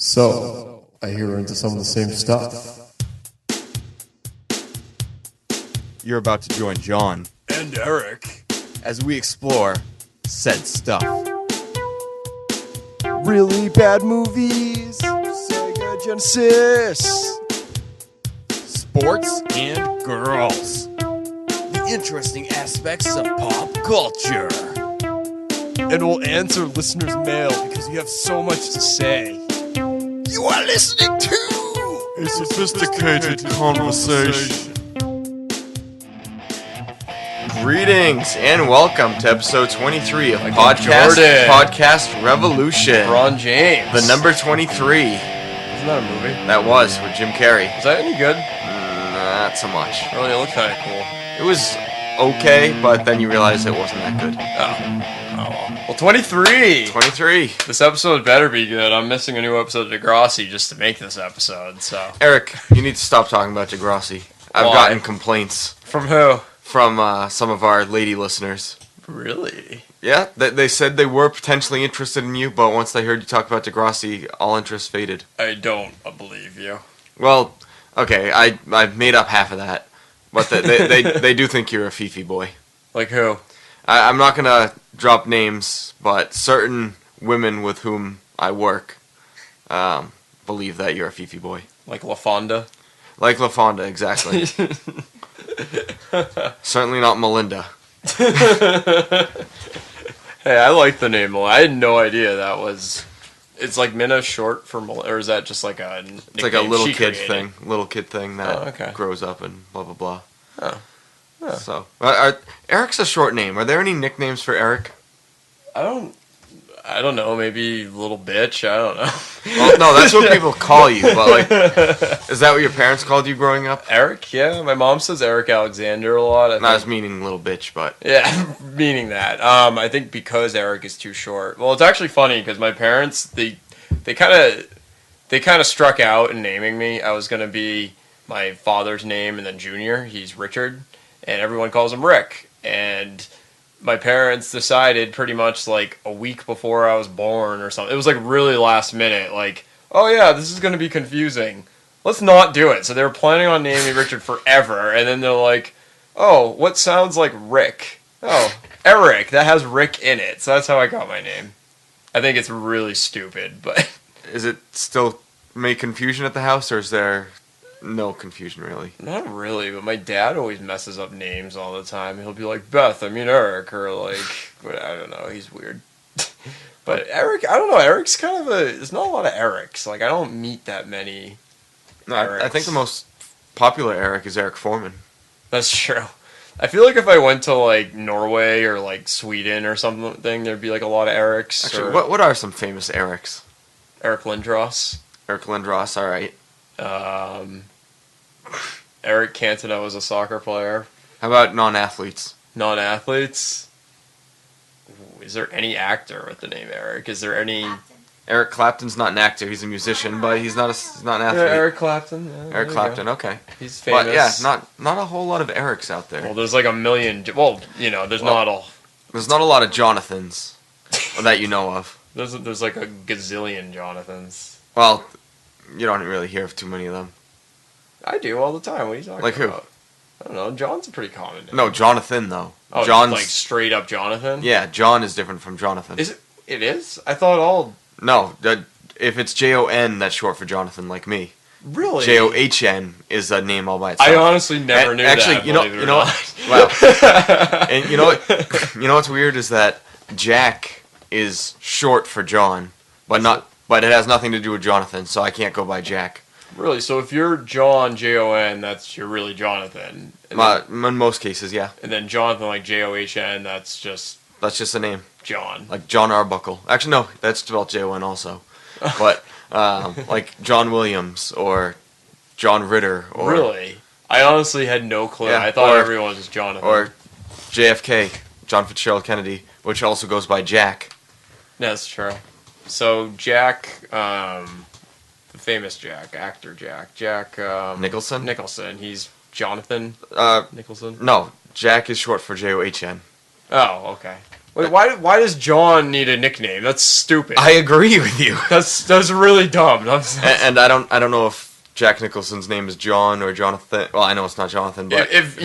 So, I hear we're into some of the same stuff. You're about to join Jon and Eric as we explore said stuff. Really bad movies, Sega Genesis, Sports and girls. The interesting aspects of pop culture. and we'll answer listeners' mail because you have so much to say. You are listening to A sophisticated conversation. Greetings and welcome to episode 23 of Michael Podcast Revolution. LeBron James. The number 23. Isn't that a movie? That was with Jim Carrey. Is that any good? Not so much. Really, it looked kind of cool. It was okay, but then you realize it wasn't that good. Well, 23! 23. This episode better be good. I'm missing a new episode of Degrassi just to make this episode, so. Eric, you need to stop talking about Degrassi. I've Why? gotten complaints From who? from some of our lady listeners. Really? Yeah, they said they were potentially interested in you, but once they heard you talk about Degrassi, all interest faded. I don't believe you. Well, okay, I made up half of that, but they do think you're a Fifi boy. Like who? I'm not gonna drop names, but certain women with whom I work believe that you're a Fifi boy. Like LaFonda? Like LaFonda, exactly. Certainly not Melinda. Hey, I like the name. I had no idea that was. It's like Minna short for Melinda, or is that just like a? It's like a little kid thing that okay. grows up and blah blah blah. Oh. Yeah. So, Eric's a short name. Are there any nicknames for Eric? I don't know. Maybe little bitch. I don't know. Well, no, that's what people call you. But like, is that what your parents called you growing up? Eric, yeah. My mom says Eric Alexander a lot. Not as meaning little bitch, but yeah, meaning that. I think because Eric is too short. Well, it's actually funny because my parents they kind of struck out in naming me. I was gonna be my father's name and then Junior. He's Richard, and everyone calls him Rick. And my parents decided pretty much like a week before I was born or something. It was like really last minute. Like, oh yeah, this is gonna be confusing. Let's not do it. So they were planning on naming me Richard forever, and then they're like, oh, what sounds like Rick? Oh, Eric. That has Rick in it. So that's how I got my name. I think it's really stupid, but is it still make confusion at the house, or is there no confusion really? not really. But my dad always messes up names all the time. He'll be like Eric, or like I don't know. He's weird. But Eric, I don't know. Eric's kind of there's not a lot of Erics. Like I don't meet that many. No, I think the most popular Eric is Eric Foreman. That's true. I feel like if I went to like Norway or like Sweden or something, there'd be like a lot of Erics. Actually, what are some famous Erics? Eric Lindros. Eric Lindros, all right. Eric Cantona was a soccer player. How about non-athletes? Non-athletes. Ooh, is there any actor with the name Eric? Is there any? Eric Clapton's not an actor; he's a musician, but he's not an athlete. Yeah, Eric Clapton. Yeah, Eric Clapton, okay. He's famous. But yeah, not a whole lot of Erics out there. Well, there's like a million. Well, there's not a. There's not a lot of Jonathans that you know of. There's like a gazillion Jonathans. Well, you don't really hear of too many of them. I do all the time. What are you talking like about? Who? I don't know. John's a pretty common name. No, Jonathan though. Oh, John's like straight up Jonathan. Yeah, John is different from Jonathan. Is it? It is. I thought all. No, if it's Jon, that's short for Jonathan, like me. Really? John is a name all by itself. I honestly never knew actually, that. you know what? Wow. And you know what's weird is that Jack is short for John, but it has nothing to do with Jonathan, so I can't go by Jack. Really? So if you're John, Jon, you're really Jonathan. In most cases, yeah. And then Jonathan, like John, that's just a name. John. Like John Arbuckle. Actually, no, that's spelled Jon also. But like John Williams or John Ritter. Or, really? I honestly had no clue. Yeah, I thought everyone was just Jonathan. Or JFK, John Fitzgerald Kennedy, which also goes by Jack. That's true. So Jack, the famous Jack, actor Jack Nicholson? Nicholson. He's Jonathan Nicholson? No, Jack is short for John. Oh, okay. Wait, why does Jon need a nickname? That's stupid. I agree with you. That's really dumb. And I don't know if Jack Nicholson's name is John or Jonathan. Well, I know it's not Jonathan, but if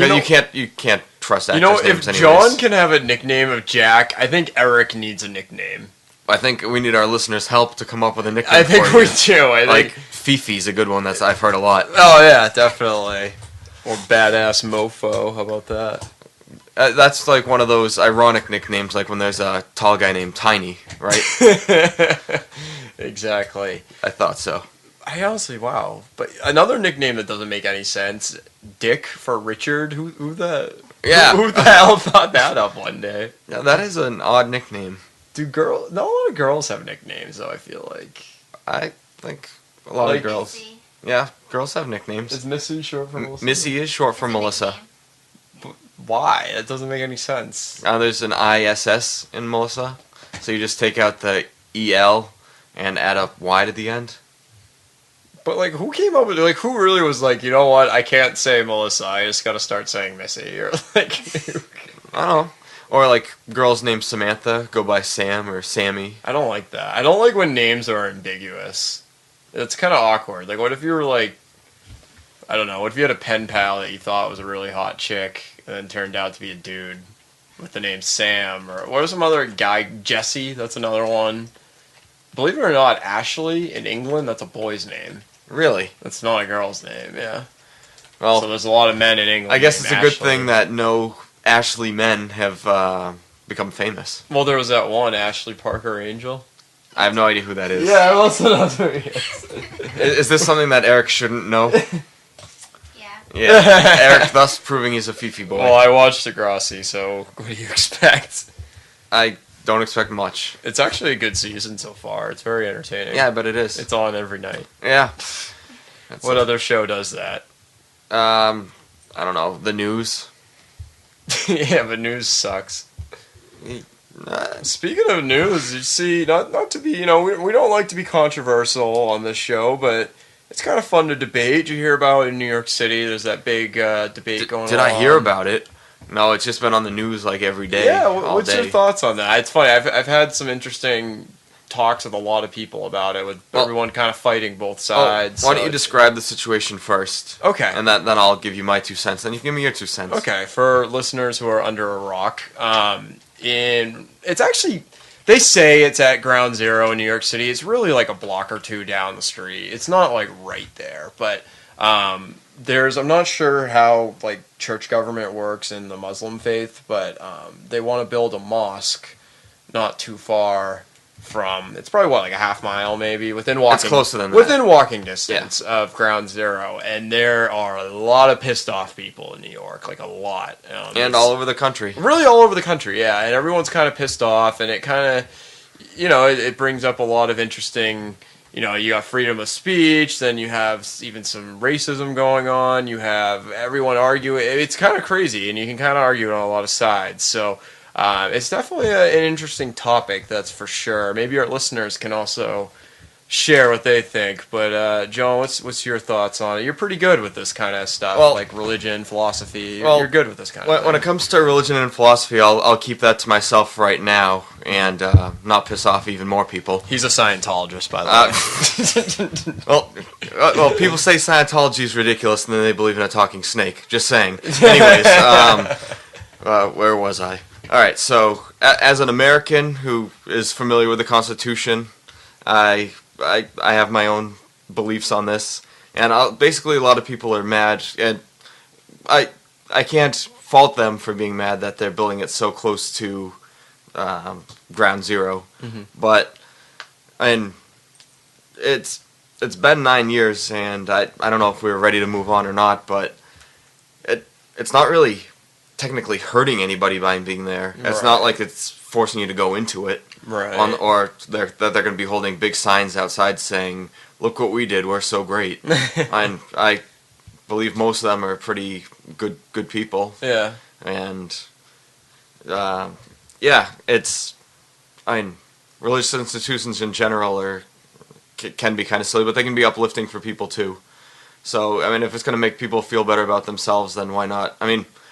you can't trust actors' if names anyways. Jon can have a nickname of Jack, I think Eric needs a nickname. I think we need our listeners' help to come up with a nickname. I think for we you. do. I Like think. Fifi's a good one. I've heard a lot. Oh yeah, definitely. Or badass mofo. How about that? That's like one of those ironic nicknames, like when there's a tall guy named Tiny, right? Exactly. I thought so. I honestly, wow. But another nickname that doesn't make any sense, Dick for Richard. Who the hell thought that up one day? Yeah, that is an odd nickname. Not a lot of girls have nicknames though. I feel like. I think a lot of girls. Missy. Yeah, girls have nicknames. Is Missy short for Melissa? Missy is short for It's a Melissa. nickname. Why? That doesn't make any sense. There's an ISS in Melissa, so you just take out the EL and add a Y to the end. But like, who came up with who really was like, you know what? I can't say Melissa. I just gotta start saying Missy. Or like, I don't know. Or like girls named Samantha go by Sam or Sammy. I don't like that. I don't like when names are ambiguous. It's kind of awkward. Like, what if you were like, I don't know. What if you had a pen pal that you thought was a really hot chick, and then turned out to be a dude with the name Sam? Or what are some other guy? Jesse. That's another one. Believe it or not, Ashley in England, that's a boy's name. Really? That's not a girl's name. Yeah. Well, So there's a lot of men in England. I guess it's named a good Ashley. thing that no Ashley men have become famous. Well, there was that one Ashley Parker Angel. I have no idea who that is. Yeah, that's another. Is this something that Eric shouldn't know? Yeah. Yeah. Eric thus proving he's a Fifi boy. Well, I watched Degrassi, so what do you expect? I don't expect much. It's actually a good season so far. It's very entertaining. Yeah, but it is. It's on every night. Yeah. That's What other show does that? I don't know. The news. Yeah, but news sucks. Uh, Speaking of news, you see, not to be, we don't like to be controversial on this show, but it's kind of fun to debate. Did you hear about in New York City? There's that big debate going on. Did I hear about it? No, it's just been on the news like every day. Yeah, all what's day. your thoughts on that? It's funny. I've had some interesting talks with a lot of people about it, with everyone kind of fighting both sides. Why don't you describe the situation first? Okay. And then I'll give you my 2 cents. Then you give me your 2 cents. Okay, for listeners who are under a rock, it's actually, they say it's at Ground Zero in New York City. It's really like a block or two down the street. It's not like right there, but I'm not sure how like church government works in the Muslim faith, but they want to build a mosque not too far from, it's probably like a half mile maybe within walking. It's closer than that. Within walking distance of Ground Zero, and there are a lot of pissed off people in New York, like a lot, And all over the country. really all over the country, yeah, and everyone's kind of pissed off, and it kind of, it brings up a lot of interesting. You got freedom of speech, then you have even some racism going on, you have everyone arguing. It's kind of crazy, and you can kind of argue on a lot of sides. So it's definitely an interesting topic, that's for sure. Maybe our listeners can also share what they think. But Jon, what's your thoughts on it? You're pretty good with this kind of stuff, like religion, philosophy. You're good with this kind of thing. When it comes to religion and philosophy, I'll keep that to myself right now and not piss off even more people. He's a Scientologist, by the way. Well, people say Scientology is ridiculous, and then they believe in a talking snake. Just saying. Anyways, where was I? All right. So, as an American who is familiar with the Constitution, I have my own beliefs on this, and basically a lot of people are mad, and I can't fault them for being mad that they're building it so close to Ground Zero, but it's been 9 years, and I don't know if we were ready to move on or not, but it's not really technically hurting anybody by being there. It's not like it's forcing you to go into it. Right. Or they're going to be holding big signs outside saying, "Look what we did. We're so great." And I believe most of them are pretty good people. Yeah. And religious institutions in general can be kind of silly, but they can be uplifting for people too. So if it's going to make people feel better about themselves, then why not?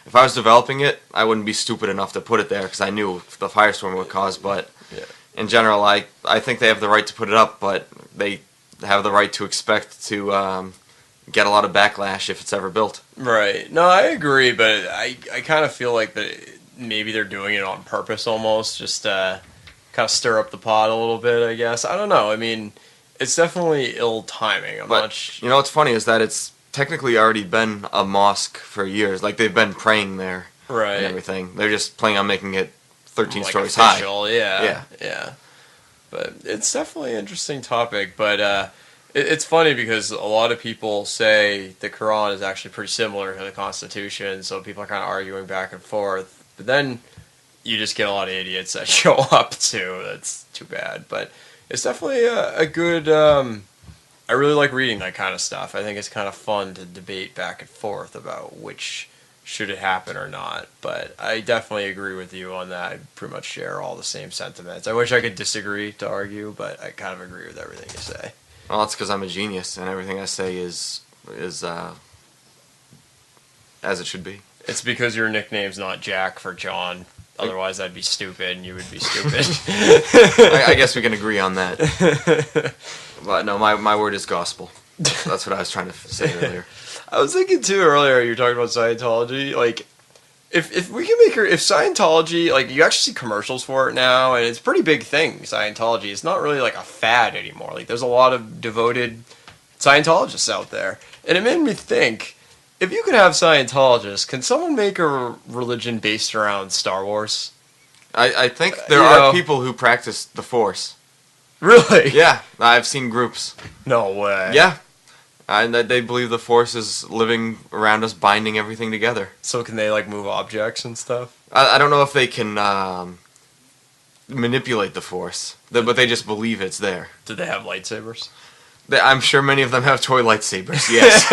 if I was developing it, I wouldn't be stupid enough to put it there because I knew the firestorm would cause. But in general, I think they have the right to put it up, but they have the right to expect to get a lot of backlash if it's ever built. Right. No, I agree, but I kind of feel like that maybe they're doing it on purpose almost, just kind of stir up the pot a little bit, I guess. I don't know. I mean, it's definitely ill timing. You know what's funny is that it's technically already been a mosque for years. Like, they've been praying there and everything. They're just planning on making it 13 stories official, high. Yeah. But it's definitely an interesting topic, but it's funny because a lot of people say the Quran is actually pretty similar to the Constitution, so people are kind of arguing back and forth. But then you just get a lot of idiots that show up too. That's too bad. But it's definitely a good... I really like reading that kind of stuff. I think it's kind of fun to debate back and forth about which should it happen or not. But I definitely agree with you on that. I pretty much share all the same sentiments. I wish I could disagree to argue, but I kind of agree with everything you say. Well, that's because I'm a genius, and everything I say is as it should be. It's because your nickname's not Jack for John. Otherwise, I'd be stupid, and you would be stupid. I guess we can agree on that. But no, my word is gospel. That's what I was trying to say earlier. I was thinking too earlier. You were talking about Scientology, like. If we can if Scientology, like, you actually see commercials for it now, and it's a pretty big thing, Scientology. It's not really like a fad anymore. Like, there's a lot of devoted Scientologists out there. And it made me think, if you could have Scientologists, can someone make a religion based around Star Wars? I think there are people who practice the Force. Really? Yeah, I've seen groups. No way. Yeah. And they believe the Force is living around us, binding everything together. So can they, like, move objects and stuff? I don't know if they can manipulate the Force, but they just believe it's there. Do they have lightsabers? I'm sure many of them have toy lightsabers, yes.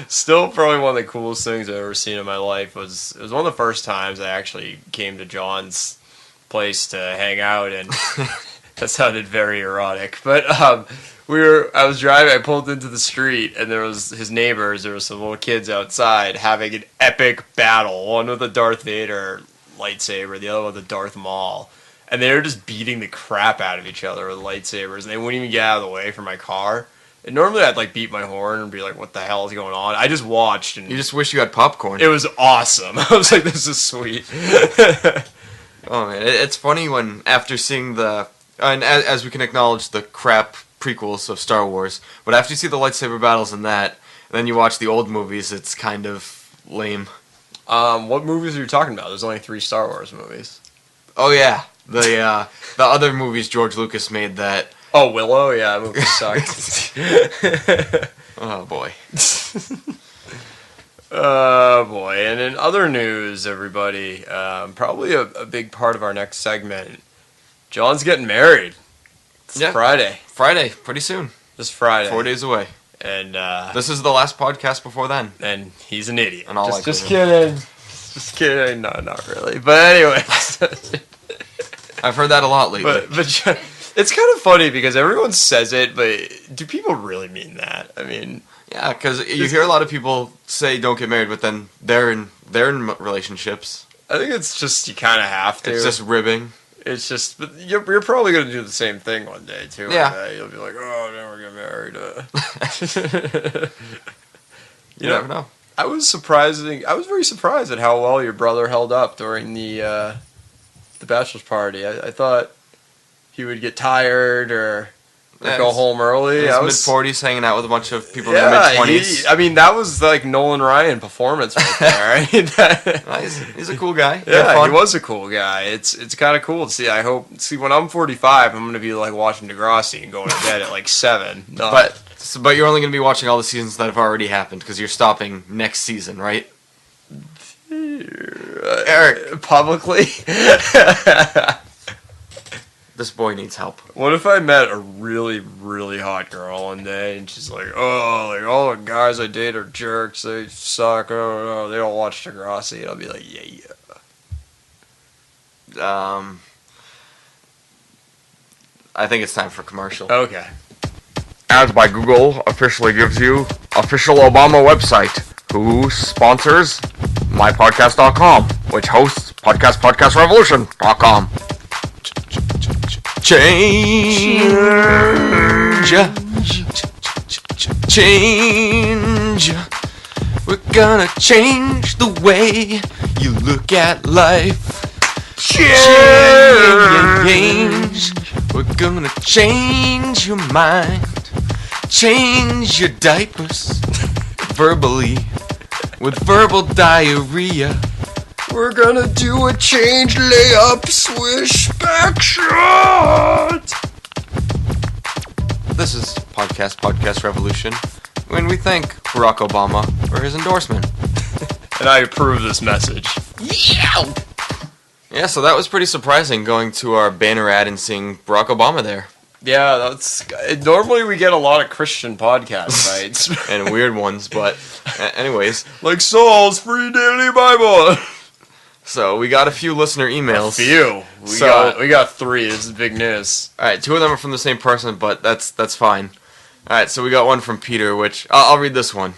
Still, probably one of the coolest things I've ever seen in my life it was one of the first times I actually came to John's place to hang out, and that sounded very erotic, but I was driving, I pulled into the street, and there was his neighbors, there were some little kids outside having an epic battle, one with a Darth Vader lightsaber, the other with a Darth Maul, and they were just beating the crap out of each other with lightsabers, and they wouldn't even get out of the way from my car. And normally I'd, like, beat my horn and be like, what the hell is going on? I just watched, and... You just wish you had popcorn. It was awesome. I was like, this is sweet. Oh, man, it's funny when, after seeing the... And as we can acknowledge the crap prequels of Star Wars, but after you see the lightsaber battles in that, and then you watch the old movies, it's kind of lame. What movies are you talking about? There's only 3 Star Wars movies. Oh, yeah. The other movies George Lucas made that... Oh, Willow? Yeah, that movie sucked. Oh, boy. Oh, boy. And in other news, everybody, probably a big part of our next segment, John's getting married. It's Friday. Friday, pretty soon. This Friday. 4 days away. And this is the last podcast before then. And he's an idiot. And all just kidding. Just kidding. No, not really. But anyways. I've heard that a lot lately. But it's kind of funny because everyone says it, but do people really mean that? I mean... Yeah, because you hear a lot of people say don't get married, but then they're in relationships. I think it's just you kind of have to. It's just ribbing. It's just, but you're probably going to do the same thing one day, too. Yeah. You'll be like, oh, never get married. You never know. I was very surprised at how well your brother held up during the bachelor's party. I thought he would get tired or go home early. I was mid-40s hanging out with a bunch of people in their mid-20s. I mean, that was like Nolan Ryan performance right there. I mean, he's a cool guy. Yeah, he was a cool guy. It's kind of cool to see. When I'm 45, I'm going to be like watching Degrassi and going to bed at like 7. No. But you're only going to be watching all the seasons that have already happened because you're stopping next season, right? Eric, publicly? This boy needs help. What if I met a really, really hot girl one day and she's like, oh, like all the guys I date are jerks, they suck, oh, no, they don't watch Degrassi, and I'll be like, yeah. I think it's time for commercial. Okay. Ads by Google officially gives you official Obama website. who sponsors mypodcast.com, which hosts podcastrevolution.com. Change. We're gonna change the way you look at life. Change. We're gonna change your mind. Change your diapers. Verbally. With verbal diarrhea. We're gonna do a change layup swish back shot. This is Podcast Revolution, when we thank Barack Obama for his endorsement. And I approve this message. Yeah, so that was pretty surprising, going to our banner ad and seeing Barack Obama there. Yeah, that's normally we get a lot of Christian podcast sites And weird ones, but anyways. like Saul's Free Daily Bible. So we got a few listener emails. A few. We got 3. This is big news. Alright, 2 of them are from the same person, but that's fine. Alright, so we got one from Peter, which I'll read this one.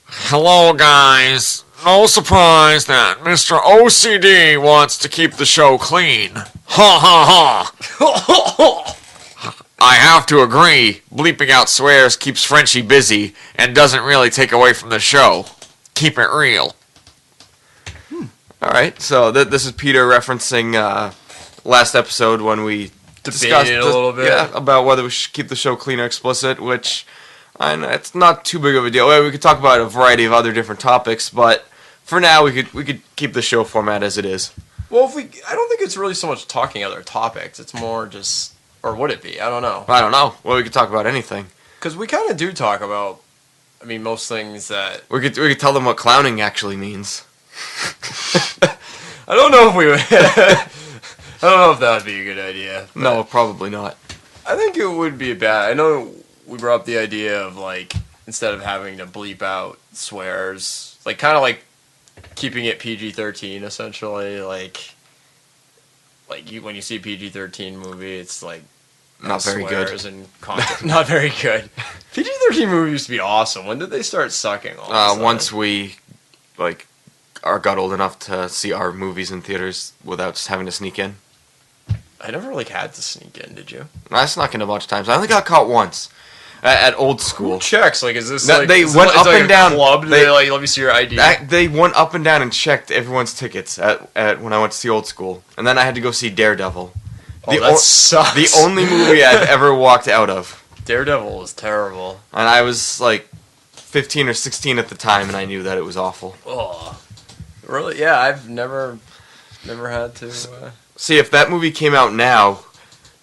Hello, guys. No surprise that Mr. OCD wants to keep the show clean. Ha ha ha. I have to agree, bleeping out swears keeps Frenchie busy and doesn't really take away from the show. Keep it real. Alright, so this is Peter referencing last episode when we discussed a little bit. Yeah, about whether we should keep the show clean or explicit, which it's not too big of a deal. Well, we could talk about a variety of other different topics, but for now we could keep the show format as it is. Well, I don't think it's really so much talking other topics. It's more just, or would it be? I don't know. I don't know. Well, we could talk about anything. Because we kind of do talk about, most things that... We could tell them what clowning actually means. I don't know if we would... I don't know if that would be a good idea. No, probably not. I think it would be bad. I know we brought up the idea of, instead of having to bleep out swears, kind of keeping it PG-13, essentially. When you see a PG-13 movie, it's, not very good. And content. Not very good. PG-13 movies used to be awesome. When did they start sucking all of a sudden? Once we, got old enough to see our movies in theaters without just having to sneak in. I never had to sneak in, did you? I snuck in a bunch of times. I only got caught once at old school. Who checks? Is this they is went it up like and a down. Club? They let me see your ID. They went up and down and checked everyone's tickets at when I went to see Old School, and then I had to go see Daredevil. That sucks. The only movie I've ever walked out of. Daredevil was terrible. And I was 15 or 16 at the time, and I knew that it was awful. Oh, really? Yeah, I've never had to. See, if that movie came out now,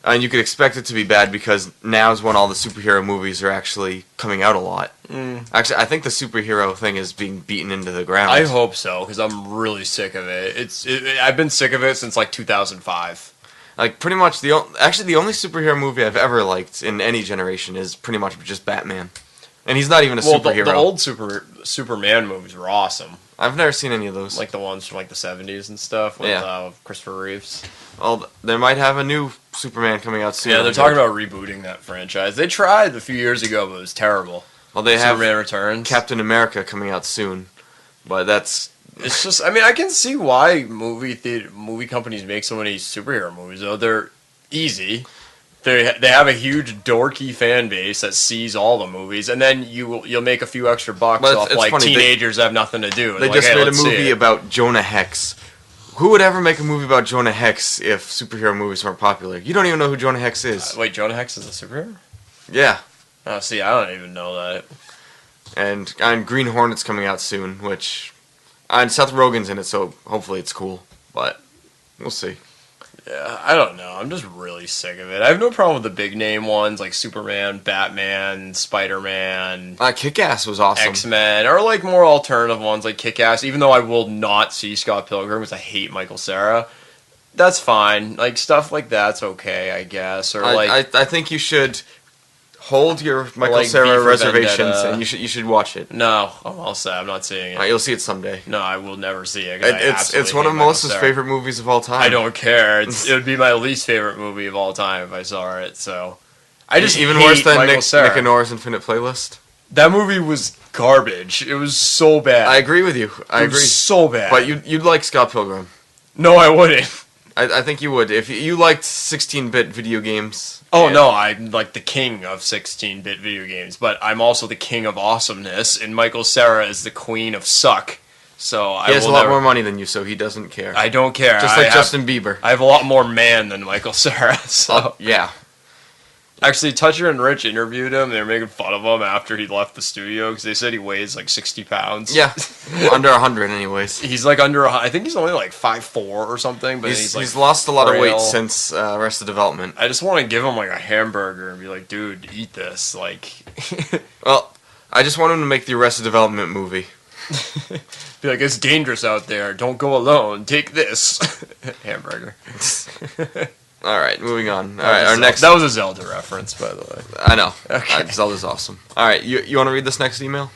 and you could expect it to be bad because now is when all the superhero movies are actually coming out a lot. Actually, I think the superhero thing is being beaten into the ground. I hope so, because I'm really sick of it. I've been sick of it since 2005. Pretty much the only superhero movie I've ever liked in any generation is pretty much just Batman, and he's not even a superhero. The old Superman movies were awesome. I've never seen any of those. The ones from the 70s and stuff with Christopher Reeves. Well, they might have a new Superman coming out soon. Yeah, they're talking about rebooting that franchise. They tried a few years ago, but it was terrible. Well, they have Superman Returns. Captain America coming out soon, but that's... It's just, I can see why movie companies make so many superhero movies, though. They're easy. They have a huge dorky fan base that sees all the movies, and then you'll make a few extra bucks off funny. Teenagers that have nothing to do. They just made a movie about Jonah Hex. Who would ever make a movie about Jonah Hex if superhero movies weren't popular? You don't even know who Jonah Hex is. Wait, Jonah Hex is a superhero? Yeah. Oh, see, I don't even know that. And Green Hornet's coming out soon, which... And Seth Rogen's in it, so hopefully it's cool. But we'll see. Yeah, I don't know. I'm just really sick of it. I have no problem with the big name ones like Superman, Batman, Spider-Man. Kick-Ass was awesome. X-Men, or more alternative ones like Kick-Ass. Even though I will not see Scott Pilgrim because I hate Michael Cera, that's fine. Stuff like that's okay, I guess. Or I think you should hold your Michael Cera reservations, and you should watch it. No, I'm all set. I'm not seeing it. You'll see it someday. No, I will never see it. It's one of Melissa's favorite movies of all time. I don't care. It would be my least favorite movie of all time if I saw it. So I just even hate worse than Michael Nick Cera. and Nora's Infinite Playlist. That movie was garbage. It was so bad. I agree with you. I It agree. was so bad. But you'd like Scott Pilgrim. No, I wouldn't. I think you would. If you liked 16-bit video games. Oh, no, I'm like the king of 16-bit video games, but I'm also the king of awesomeness, and Michael Cera is the queen of suck. So He has a lot more money than you, so he doesn't care. I don't care. Just like Justin Bieber. I have a lot more man than Michael Cera, so... Yeah. Actually, Toucher and Rich interviewed him. They were making fun of him after he left the studio because they said he weighs like 60 pounds. Yeah. Under 100 anyways. He's like under, I think he's only like 5'4" or something, but he's like he's lost a lot of weight frail. since Arrested Development. I just want to give him like a hamburger and be like, dude, eat this. Like, Well, I just want him to make the Arrested Development movie. be like, it's dangerous out there. Don't go alone. Take this. Hamburger. All right, moving on. All right, our next... That was a Zelda reference, by the way. I know. Okay. Zelda's awesome. All right, you want to read this next email?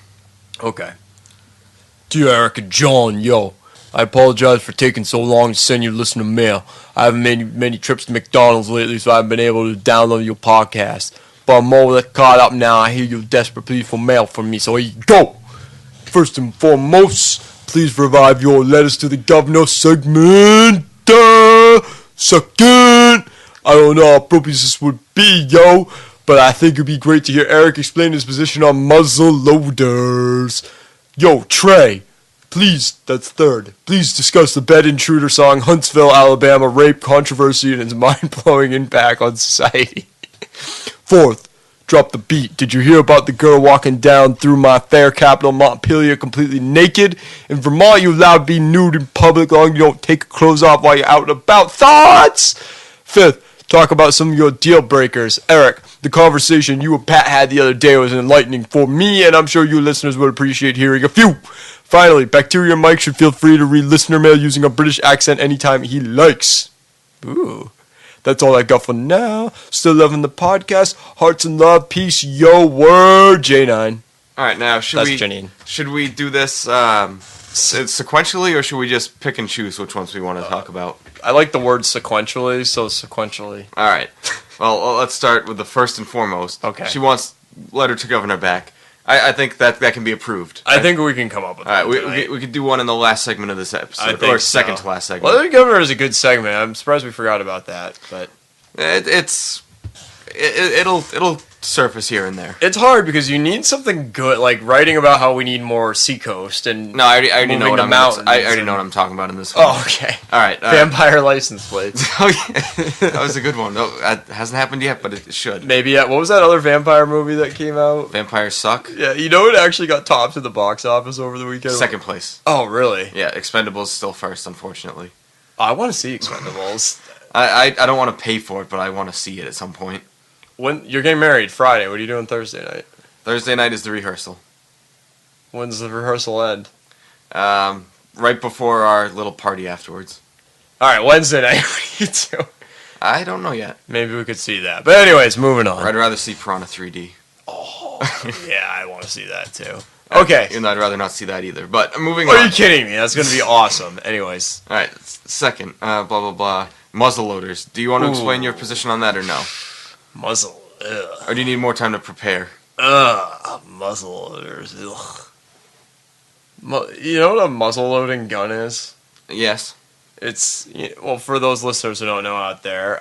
Okay. Dear Eric and John, yo, I apologize for taking so long to send you listener mail. I haven't made many trips to McDonald's lately, so I haven't been able to download your podcast. But I'm all caught up now. I hear your desperate plea for mail from me, so here you go. First and foremost, please revive your letters to the governor segment. Second, I don't know how appropriate this would be, yo, but I think it'd be great to hear Eric explain his position on muzzle loaders. Yo, Trey, please, that's third, please discuss the Bed Intruder song Huntsville, Alabama rape controversy and its mind-blowing impact on society. Fourth, drop the beat. Did you hear about the girl walking down through my fair capital, Montpelier, completely naked? In Vermont, you're allowed to be nude in public long as you don't take your clothes off while you're out and about. Thoughts? Fifth, talk about some of your deal breakers. Eric, the conversation you and Pat had the other day was enlightening for me, and I'm sure you listeners would appreciate hearing a few. Finally, Bacteria Mike should feel free to read listener mail using a British accent anytime he likes. Ooh. That's all I got for now. Still loving the podcast. Hearts and love. Peace. Yo, word. J9. All right, now That's Janine. should we do this sequentially, or should we just pick and choose which ones we want to talk about? I like the word sequentially, so sequentially. All right. Well, let's start with the first and foremost. Okay. She wants letter to governor back. I think that can be approved. I think we can come up with All right, that. we could do one in the last segment of this episode, I think or second so. to last segment. Well, the governor is a good segment. I'm surprised we forgot about that, but It'll surface here and there. it's hard because you need something good, like writing about how we need more seacoast and No, I already know moving what to I'm. mountains I already and- know what I'm talking about in this one. Oh, okay. All right. Vampire license plates. Oh, yeah. That was a good one. No, it hasn't happened yet, but it should. Maybe. What was that other vampire movie that came out? Vampires suck. Yeah, you know it actually got topped in the box office over the weekend. Second place. Oh, really? Yeah, Expendables still first, unfortunately. I want to see Expendables. I don't want to pay for it, but I want to see it at some point. When you're getting married Friday, what are you doing Thursday night? Thursday night is the rehearsal. When's the rehearsal end? Right before our little party afterwards. All right, Wednesday night. What are you doing? I don't know yet. Maybe we could see that. But anyways, moving on. I'd rather see Piranha 3D. Yeah, I want to see that too. Okay. And I'd rather not see that either. But moving Are on. you kidding me? That's going to be awesome. Anyways. All right, second, blah, blah, blah. Muzzle loaders. Do you want to explain your position on that or no? Muzzle. Ugh. Or do you need more time to prepare? Muzzle loaders. Ugh. You know what a muzzle loading gun is? Yes. It's, well, for those listeners who don't know out there,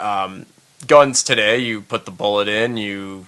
guns today, you put the bullet in, you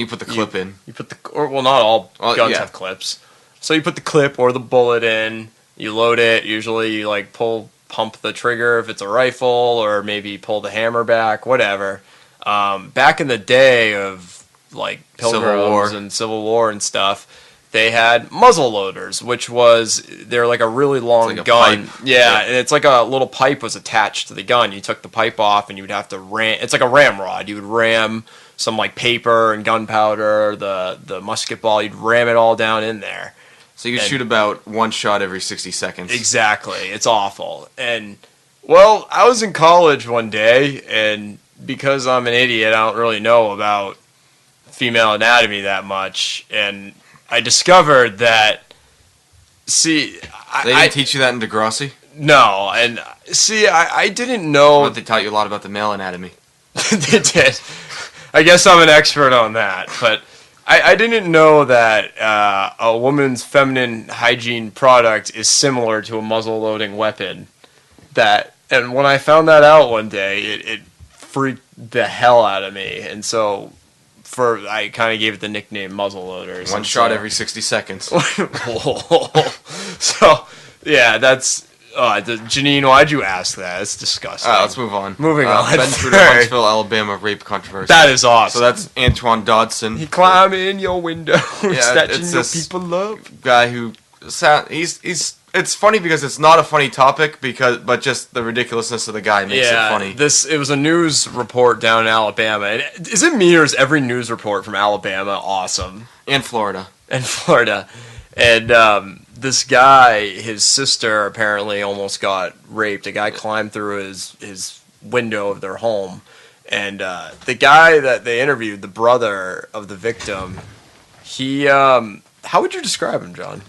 put the clip in. You put well, not all guns yeah. have clips. So you put the clip or the bullet in, you load it, usually you like pump the trigger if it's a rifle, or maybe pull the hammer back, whatever. Back in the day of like pilgrims and Civil War and stuff, they had muzzle loaders, which they're like a really long like a gun. pipe. Yeah, and it's like a little pipe was attached to the gun. You took the pipe off and you would have to ram. It's like a ramrod. You would ram some like paper and gunpowder, the musket ball. You'd ram it all down in there. So you shoot about one shot every 60 seconds. Exactly. It's awful. And, well, I was in college one day, and because I'm an idiot, I don't really know about female anatomy that much, and I discovered that, see... They didn't teach you that in Degrassi? No, and, see, I didn't know... But they taught you a lot about the male anatomy. They did. I guess I'm an expert on that, but I didn't know that a woman's feminine hygiene product is similar to a muzzle-loading weapon. And when I found that out one day, it freaked the hell out of me. And so I kind of gave it the nickname muzzle loaders. One shot every 60 seconds. So, yeah, that's... Janine, why'd you ask that? It's disgusting. Let's move on. Moving on. Ben Trudeau, Huntsville, Alabama, rape controversy. That is awesome. So that's Antoine Dodson. He climb in your window, snatching it's your this people love. Guy who he's it's funny because it's not a funny topic but just the ridiculousness of the guy makes it funny. It was a news report down in Alabama. And is it me or is every news report from Alabama awesome? And Florida. And this guy, his sister apparently almost got raped. A guy climbed through his window of their home. And the guy that they interviewed, the brother of the victim, he how would you describe him, John?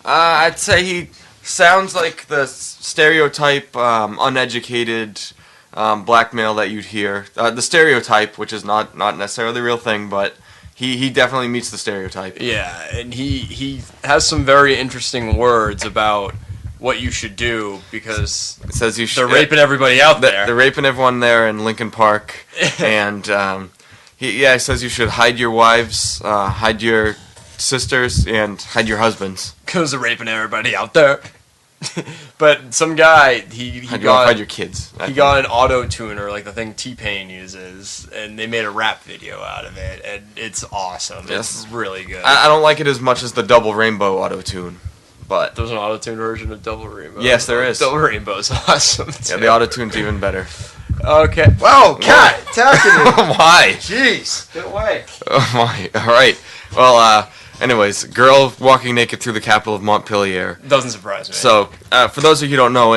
I'd say he sounds like the stereotype uneducated black male that you'd hear. The stereotype, which is not necessarily the real thing, but he definitely meets the stereotype. Yeah, and he has some very interesting words about what you should do because it says they're raping everybody out there. They're raping everyone there in Lincoln Park, and he says you should hide your wives, hide your sisters, and hide your husbands. Because they're raping everybody out there. But some guy, hide your kids. He got an auto tuner like the thing T-Pain uses, and they made a rap video out of it, and it's awesome. Yes. It's really good. I don't like it as much as the Double Rainbow auto tune, but there's an auto tune version of Double Rainbow. Yes, there is. Double Rainbow's awesome. Yeah, the auto tune's even better. Okay. Whoa, cat attacking me. Why? Jeez, get away. Oh my. All right. Well, anyways, girl walking naked through the capital of Montpelier. Doesn't surprise me. So, for those of you who don't know,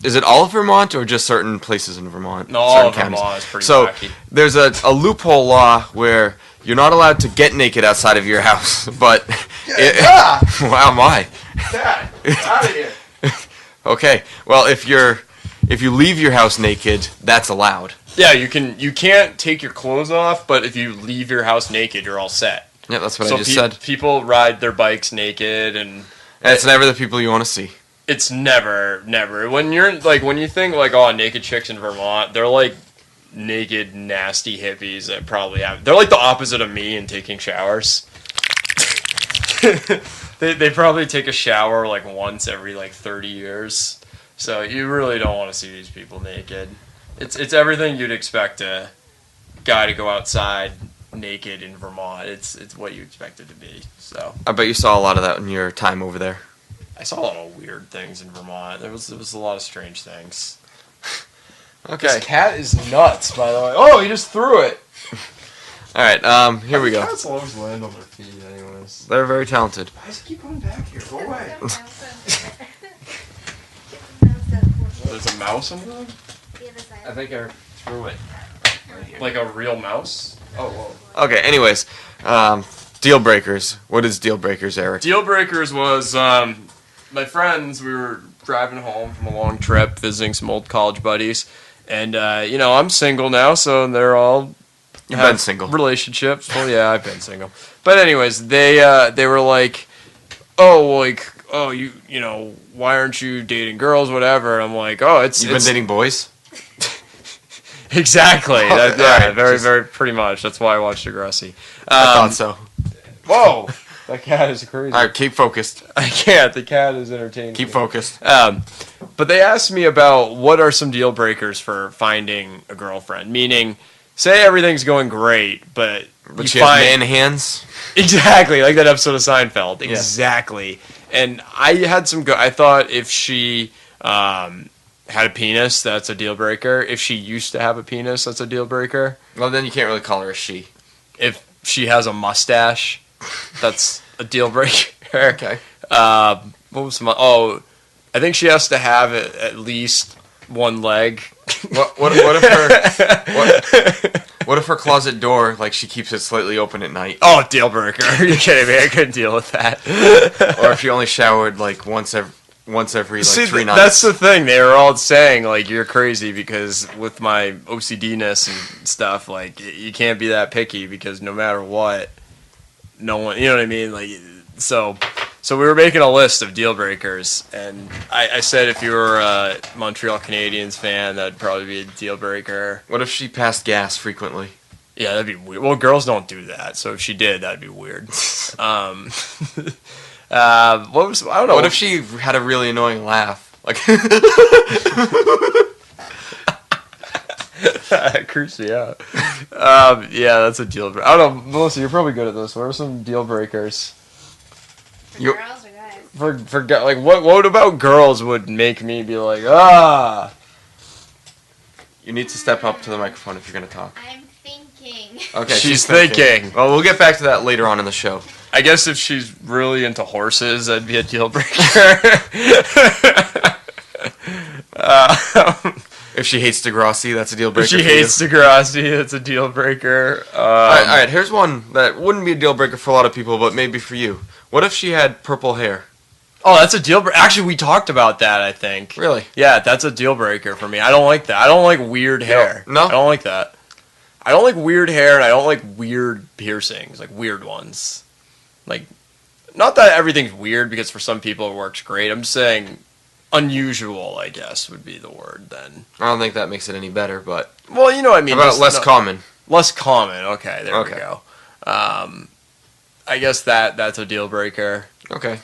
is it all of Vermont or just certain places in Vermont? No, all of Vermont is pretty wacky. There's a loophole law where you're not allowed to get naked outside of your house, but... Wow, my. Dad, out of here. Okay, well, if you leave your house naked, that's allowed. Yeah, you can't take your clothes off, but if you leave your house naked, you're all set. Yeah, that's what I just said. People ride their bikes naked, and it's never the people you want to see. It's never. When you think like, oh, naked chicks in Vermont, they're like naked, nasty hippies that probably have. They're like the opposite of me in taking showers. They probably take a shower like once every like 30 years. So you really don't want to see these people naked. It's everything you'd expect a guy to go outside naked in Vermont. It's what you expect it to be. So I bet you saw a lot of that in your time over there. I saw a lot of weird things in Vermont. There was a lot of strange things. Okay. This cat is nuts, by the way. Oh, he just threw it. All right, here we go. Cats always land on their feet, anyways. They're very talented. Why does it keep coming back here? Go away. There's a mouse on there? I think I threw it. Like a real mouse? Oh, whoa. Okay, anyways, deal breakers. What is deal breakers, Eric? Deal breakers was my friends. We were driving home from a long trip, visiting some old college buddies, and I'm single now, so they're all You've been single. Relationships. Well, yeah, I've been single. But anyways, they were like, why aren't you dating girls, whatever? And I'm like, You've been dating boys? Exactly. Right, very pretty much. That's why I watched Degrassi. I thought so. Whoa, that cat is crazy. All right, keep focused. I can't. The cat is entertaining. Keep focused. But they asked me about what are some deal breakers for finding a girlfriend. Meaning, say everything's going great, but she has man hands. Exactly, like that episode of Seinfeld. Yeah. Exactly. And I had I thought if she had a penis, that's a deal breaker. If she used to have a penis, that's a deal breaker. Well, then you can't really call her a she. If she has a mustache, that's a deal breaker. Okay. What was some? Oh, I think she has to have at least one leg. What if her closet door, like, she keeps it slightly open at night? Oh, deal breaker. Are you kidding me? I couldn't deal with that. Or if she only showered like once every 3 nights. That's the thing. They were all saying, like, you're crazy because with my OCD-ness and stuff, like, you can't be that picky because no matter what, no one, you know what I mean? Like, so we were making a list of deal breakers, and I said if you were a Montreal Canadiens fan, that'd probably be a deal breaker. What if she passed gas frequently? Yeah, that'd be weird. Well, girls don't do that, so if she did, that'd be weird. What was, I don't know. What if she had a really annoying laugh? Like, that creeps me out. Yeah, that's a deal breaker. I don't know, Melissa, you're probably good at this. What are some deal breakers? For girls or guys? For like, what about girls would make me be like, ah? you need to step up to the microphone if you're going to talk. I'm thinking. Okay, She's thinking. Well, we'll get back to that later on in the show. I guess if she's really into horses, that'd be a deal breaker. If she hates Degrassi, that's a deal breaker. If she hates Degrassi, it's a deal breaker. All right, here's one that wouldn't be a deal breaker for a lot of people, but maybe for you. What if she had purple hair? Oh, that's a deal breaker. Actually, we talked about that, I think. Really? Yeah, that's a deal breaker for me. I don't like that. I don't like weird hair. No? I don't like that. I don't like weird hair, and I don't like weird piercings, like weird ones. Like, not that everything's weird, because for some people it works great. I'm just saying unusual, I guess, would be the word then. I don't think that makes it any better, but... Well, you know what I mean. How about less common? Less common. Okay, there we Okay. go. I guess that's a deal breaker. Okay.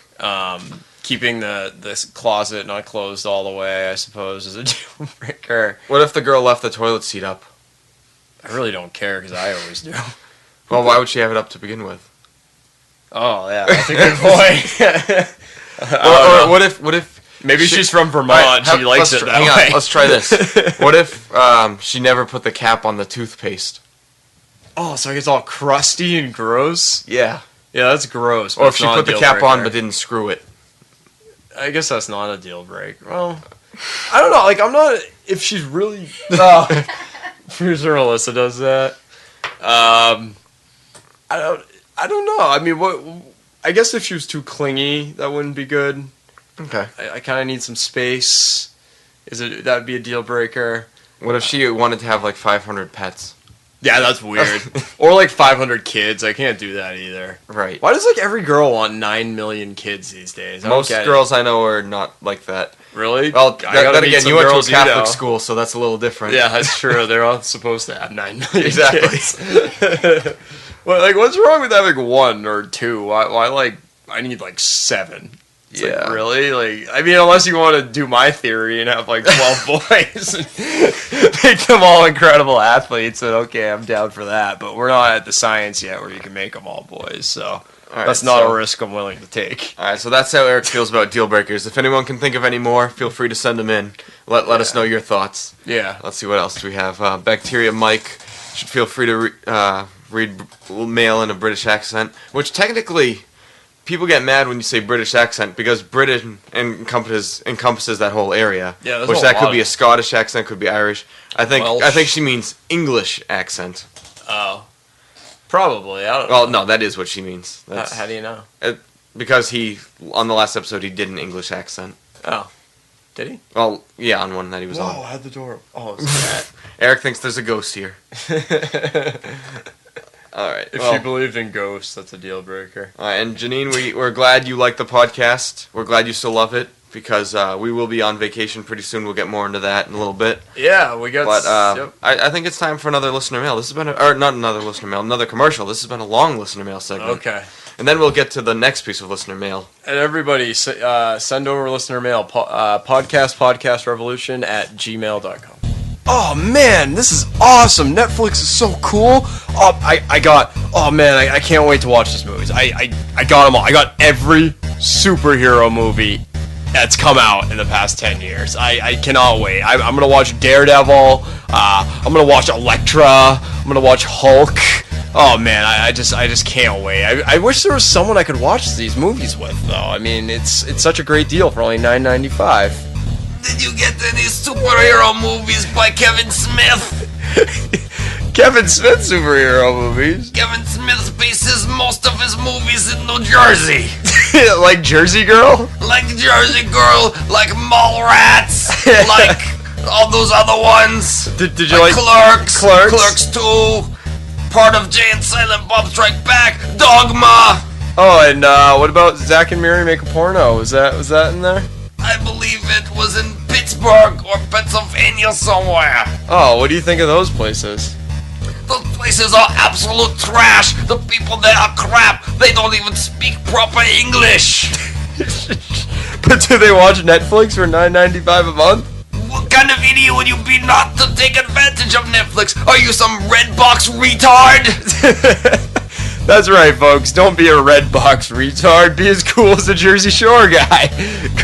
Keeping this closet not closed all the way, I suppose, is a deal breaker. What if the girl left the toilet seat up? I really don't care, because I always do. Well, why would she have it up to begin with? Oh, yeah, that's a good point. Or what if... Maybe she's from Vermont. Alright, She likes it that hang way. on, let's try this. What if she never put the cap on the toothpaste? Oh, so it's all crusty and gross? Yeah. Yeah, that's gross. Or if she put the cap on but didn't screw it. I guess that's not a deal breaker. Well, I don't know. Like, I'm not... If she's really... Producer Melissa does that. I don't know. I mean, what... I guess if she was too clingy, that wouldn't be good. Okay. I kind of need some space. That would be a deal breaker. What if she wanted to have like 500 pets? Yeah, that's weird. Or like 500 kids. I can't do that either. Right. Why does like every girl want 9 million kids these days? Most girls I know are not like that. Really? Well, then again, you went to a Catholic know. school, so that's a little different. Yeah, that's true. They're all supposed to have 9 million Exactly. kids. Well, like, what's wrong with having 1 or 2? Why like, I need like 7. It's yeah. Like, really? Like, I mean, unless you want to do my theory and have like 12 boys and make them all incredible athletes, then okay, I'm down for that. But we're not at the science yet where you can make them all boys, so that's not a risk I'm willing to take. All right, so that's how Eric feels about deal breakers. If anyone can think of any more, feel free to send them in. Let us know your thoughts. Yeah. Let's see what else do we have. Bacteria Mike should feel free to read mail in a British accent, which technically... People get mad when you say British accent because Britain encompasses that whole area. Yeah, which that could be a Scottish accent, could be Irish. I think she means English accent. Oh, probably. I don't know. Well, no, that is what she means. How do you know? Because on the last episode he did an English accent. Oh, did he? Well, yeah, on one that he was on. Oh, I had the door. Oh, it's Eric thinks there's a ghost here. All right. If she believed in ghosts, that's a deal breaker. All right, and Janine, we're glad you like the podcast. We're glad you still love it because we will be on vacation pretty soon. We'll get more into that in a little bit. Yeah, we got. But yep. I think it's time for another listener mail. This has been not another listener mail, another commercial. This has been a long listener mail segment. Okay. And then we'll get to the next piece of listener mail. And everybody, send over listener mail, podcastrevolution@gmail.com. Oh man, this is awesome! Netflix is so cool. Oh, I can't wait to watch this movie. I got them all. I got every superhero movie that's come out in the past 10 years. I cannot wait. I'm gonna watch Daredevil. I'm gonna watch Elektra. I'm gonna watch Hulk. Oh man, I just can't wait. I wish there was someone I could watch these movies with, though. I mean, it's such a great deal for only $9.95. Did you get any superhero movies by Kevin Smith? Kevin Smith superhero movies? Kevin Smith bases most of his movies in New Jersey. Like Jersey Girl? Like Jersey Girl, like Mallrats, like all those other ones. Did you like Clerks? Clerks? Clerks 2, part of Jay and Silent Bob Strike Back, Dogma. Oh, and what about Zach and Miri Make a Porno? Was that in there? I believe it was in Pittsburgh or Pennsylvania somewhere. Oh, what do you think of those places? Those places are absolute trash. The people there are crap. They don't even speak proper English. But do they watch Netflix for $9.95 a month? What kind of idiot would you be not to take advantage of Netflix? Are you some Redbox retard? That's right, folks. Don't be a Redbox retard. Be as cool as the Jersey Shore guy.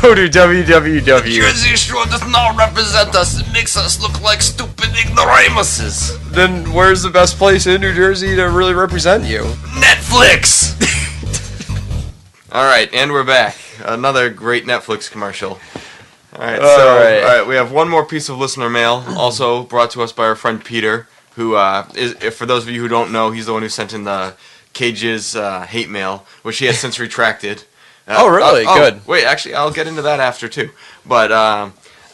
Go to www. Jersey Shore does not represent us. It makes us look like stupid ignoramuses. Then where's the best place in New Jersey to really represent you? Netflix! Alright, and we're back. Another great Netflix commercial. Alright, so we have one more piece of listener mail, also brought to us by our friend Peter, who is, for those of you who don't know, he's the one who sent in the Cage's hate mail, which he has since retracted. Oh, really? Good. Wait, actually, I'll get into that after, too. But,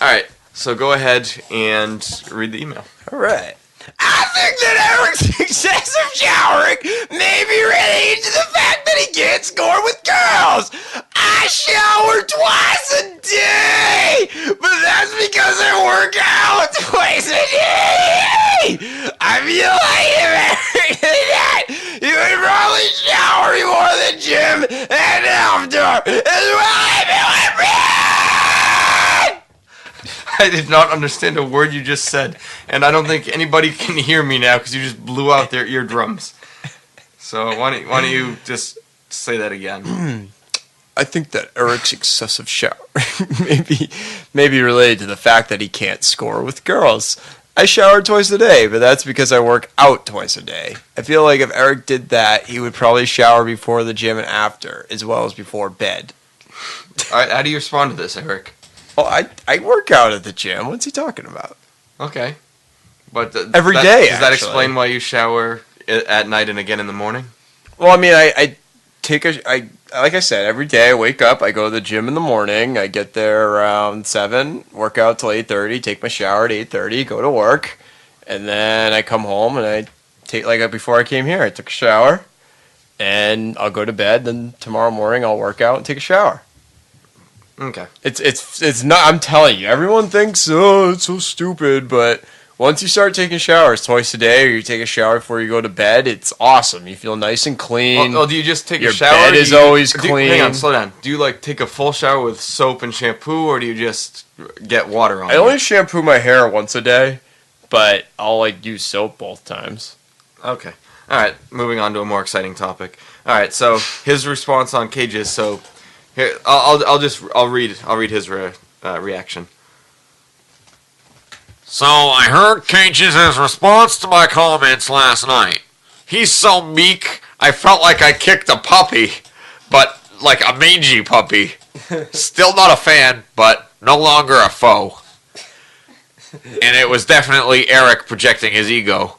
alright, so go ahead and read the email. All right. I think that Eric's excessive showering may be related to the fact that he can't score with girls. I shower twice a day, but that's because I work out twice a day. I feel like if Eric did that, he would probably shower before the gym and after, as well as my breath. I did not understand a word you just said, and I don't think anybody can hear me now because you just blew out their eardrums. So why don't you just say that again? I think that Eric's excessive showering may be related to the fact that he can't score with girls. I shower twice a day, but that's because I work out twice a day. I feel like if Eric did that, he would probably shower before the gym and after, as well as before bed. All right, how do you respond to this, Eric? Oh, I work out at the gym. What's he talking about? Okay. But every day, does that explain why you shower at night and again in the morning? Well, I mean, I like I said, every day I wake up, I go to the gym in the morning, I get there around 7, work out till 8:30, take my shower at 8:30, go to work, and then I come home and I take, like before I came here, I took a shower, and I'll go to bed, then tomorrow morning I'll work out and take a shower. Okay. It's not, I'm telling you, everyone thinks, oh, it's so stupid, but once you start taking showers twice a day, or you take a shower before you go to bed, it's awesome. You feel nice and clean. Oh, do you just take your a shower? Your bed is always clean. Hang on, slow down. Do you take a full shower with soap and shampoo, or do you just get water on? I only shampoo my hair once a day, but I'll use soap both times. Okay. All right. Moving on to a more exciting topic. All right. So his response on Cage's. So here, I'll read his reaction. So I heard Cage's response to my comments last night. He's so meek, I felt like I kicked a puppy, but like a mangy puppy. Still not a fan, but no longer a foe. And it was definitely Eric projecting his ego.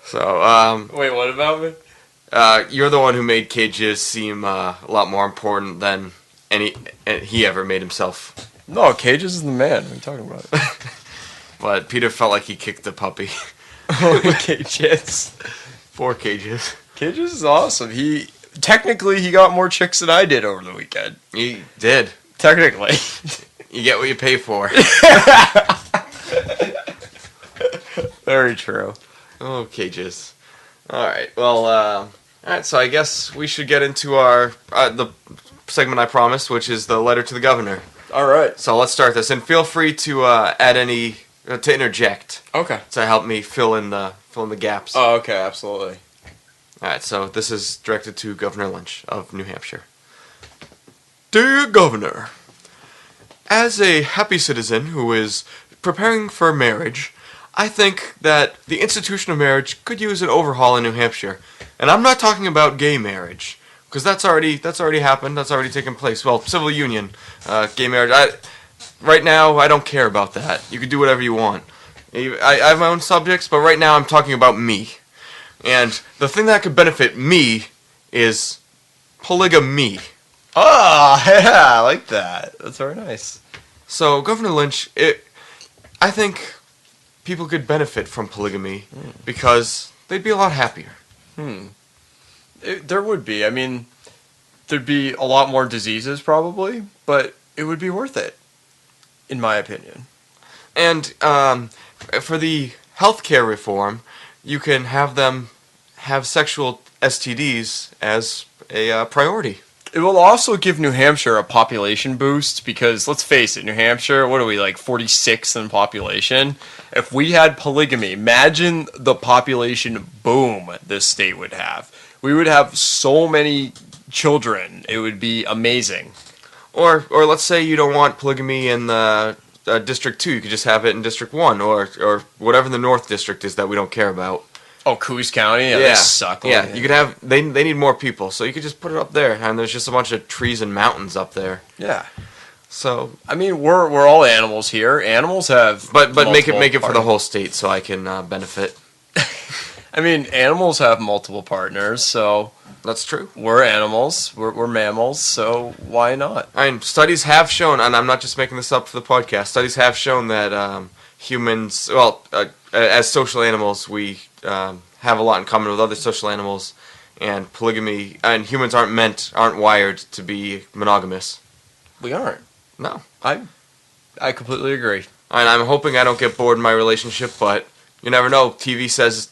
So, Wait, what about me? You're the one who made Cage's seem a lot more important than he ever made himself. No, Cage's is the man. What are you talking about? But Peter felt like he kicked the puppy. Cage's. 4 Cage's. Cage's is awesome. He got more chicks than I did over the weekend. He did. Technically. You get what you pay for. Very true. Oh, Cage's. Alright, well, alright, so I guess we should get into our, the segment I promised, which is the letter to the governor. Alright. So let's start this, and feel free to add any, to interject. Okay. To help me fill in the gaps. Oh, okay, absolutely. Alright, so this is directed to Governor Lynch of New Hampshire. Dear Governor, as a happy citizen who is preparing for marriage, I think that the institution of marriage could use an overhaul in New Hampshire. And I'm not talking about gay marriage, because that's already happened, that's already taken place. Well, civil union, gay marriage, right now I don't care about that. You can do whatever you want. I have my own subjects, but right now I'm talking about me. And the thing that could benefit me is polygamy. Oh, yeah, I like that. That's very nice. So, Governor Lynch, I think people could benefit from polygamy because they'd be a lot happier. There would be. I mean, there'd be a lot more diseases probably, but it would be worth it, in my opinion. And for the healthcare reform, you can have them have sexual STDs as a priority. It will also give New Hampshire a population boost because, let's face it, New Hampshire, what are we, like 46th in population? If we had polygamy, imagine the population boom this state would have. We would have so many children. It would be amazing. Or let's say you don't want polygamy in District 2. You could just have it in District 1 or whatever the North District is that we don't care about. Oh, Coos County? Yeah, they suck. Yeah, you could have... They need more people, so you could just put it up there, and there's just a bunch of trees and mountains up there. Yeah. So... I mean, we're all animals here. Animals have... But make it for the whole state so I can benefit. I mean, animals have multiple partners, so... That's true. We're animals. We're mammals, so why not? I mean, studies have shown, and I'm not just making this up for the podcast, studies have shown that humans... Well, as social animals, we... have a lot in common with other social animals, and polygamy, and humans aren't wired to be monogamous. We aren't. No. I completely agree. And I'm hoping I don't get bored in my relationship, but you never know. TV says,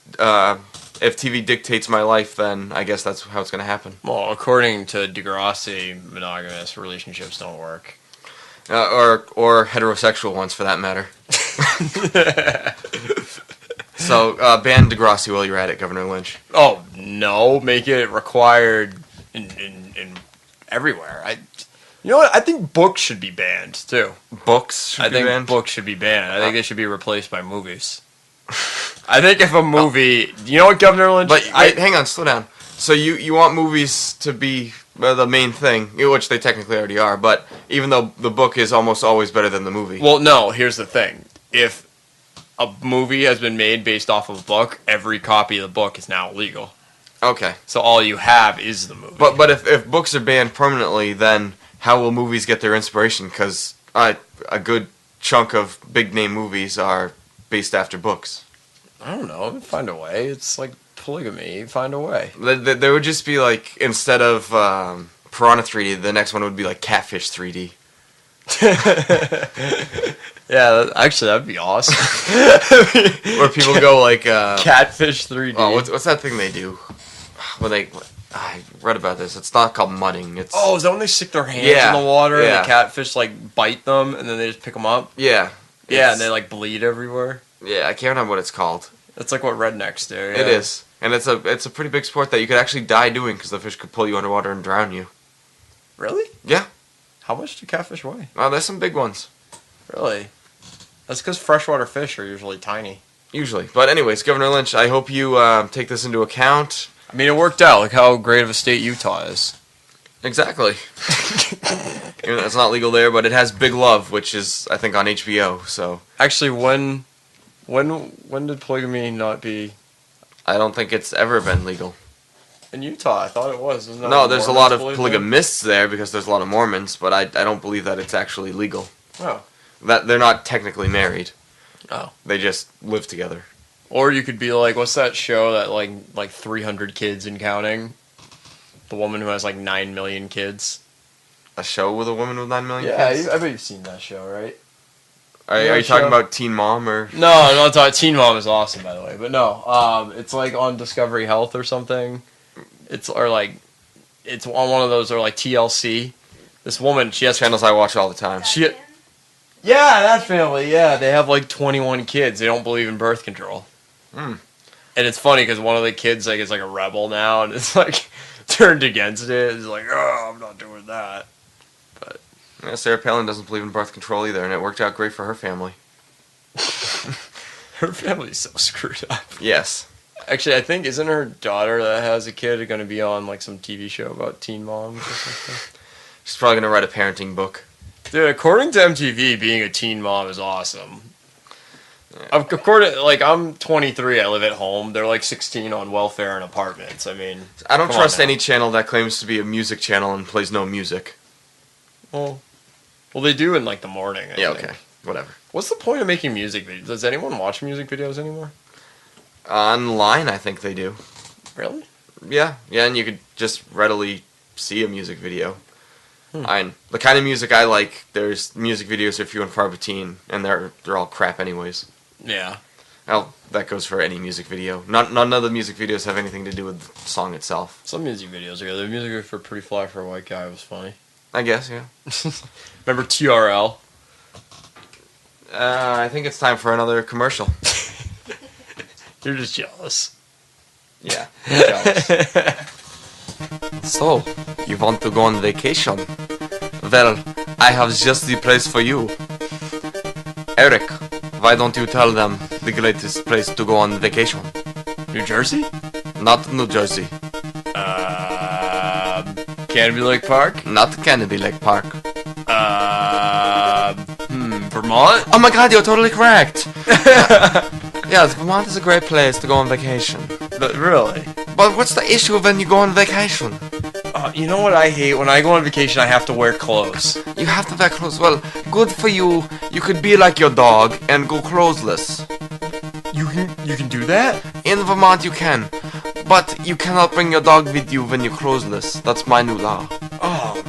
if TV dictates my life, then I guess that's how it's going to happen. Well, according to Degrassi, monogamous relationships don't work. Or heterosexual ones, for that matter. So, ban Degrassi while you're at it, Governor Lynch. Oh, no. Make it required in everywhere. You know what? I think books should be banned, too. Books should be banned? I think books should be banned. I think they should be replaced by movies. I think if a movie... You know what, Governor Lynch? But hang on, slow down. So you want movies to be the main thing, which they technically already are, but even though the book is almost always better than the movie. Well, no, here's the thing. If a movie has been made based off of a book, every copy of the book is now illegal. Okay. So all you have is the movie. But if books are banned permanently, then how will movies get their inspiration? Because a good chunk of big-name movies are based after books. I don't know. Find a way. It's like polygamy. Find a way. There would just be like, instead of Piranha 3D, the next one would be like Catfish 3D. Yeah, actually, that'd be awesome. Where people go like... Catfish 3D. Oh, what's that thing they do? I read about this. It's not called mudding. It's... Oh, is that when they stick their hands in the water and yeah. the catfish like bite them and then they just pick them up? Yeah. Yeah, and they like bleed everywhere. Yeah, I can't remember what it's called. That's like what rednecks do. Yeah. It is. And it's a pretty big sport that you could actually die doing because the fish could pull you underwater and drown you. Really? Yeah. How much do catfish weigh? Oh, there's some big ones. Really? That's because freshwater fish are usually tiny. Usually. But anyways, Governor Lynch, I hope you take this into account. I mean, it worked out. Look how great of a state Utah is. Exactly. Even though it's not legal there, but it has Big Love, which is, I think, on HBO, so... Actually, when did polygamy not be... I don't think it's ever been legal. In Utah, I thought it was. Isn't that No, what there's a Mormons lot of believe in? polygamists there because there's a lot of Mormons, but I don't believe that it's actually legal. Oh. That they're not technically married. Oh. They just live together. Or you could be like, what's that show that like 300 kids and counting? The woman who has like 9 million kids. A show with a woman with 9 million Yeah, kids? I bet you've seen that show, right? Are Yeah, you talking show. about Teen Mom or... No, I'm not talking. Teen Mom is awesome, by the way. But no, it's like on Discovery Health or something. It's on one of those, or like TLC. This woman, she has channels I watch all the time. Yeah, that family. Yeah, they have like 21 kids. They don't believe in birth control. Mm. And it's funny because one of the kids like is like a rebel now, and it's like turned against it. It's like, oh, I'm not doing that. But Yeah, Sarah Palin doesn't believe in birth control either, and it worked out great for her family. her family's so screwed up. Yes. Actually, I think isn't her daughter that has a kid going to be on like some TV show about teen moms or something? She's probably going to write a parenting book. Dude, according to MTV, being a teen mom is awesome. According, like, I'm 23, I live at home. They're like 16 on welfare and apartments. I mean, I don't come trust on now. any channel that claims to be a music channel and plays no music. Well, they do in like the morning. I think. Okay. Whatever. What's the point of making music videos? Does anyone watch music videos anymore? Online, I think they do. Really? Yeah, and you could just readily see a music video. And the kind of music I like, there's music videos are few and far between, and they're all crap anyways. Yeah. Well, that goes for any music video. None of the music videos have anything to do with the song itself. Some music videos are good. The music video for Pretty Fly for a White Guy was funny. I guess, yeah. Remember TRL? I think it's time for another commercial. You're just jealous. Yeah. Jealous. So, you want to go on vacation? Well, I have just the place for you. Eric, why don't you tell them the greatest place to go on vacation? New Jersey? Not New Jersey. Canby Lake Park? Not Kennedy Lake Park. Vermont? Oh my god, you're totally correct! Yes, Vermont is a great place to go on vacation. But really? But what's the issue when you go on vacation? You know what I hate? When I go on vacation, I have to wear clothes. You have to wear clothes. Well, good for you. You could be like your dog and go clothesless. You can do that? In Vermont you can. But you cannot bring your dog with you when you're clothesless. That's my new law. Oh,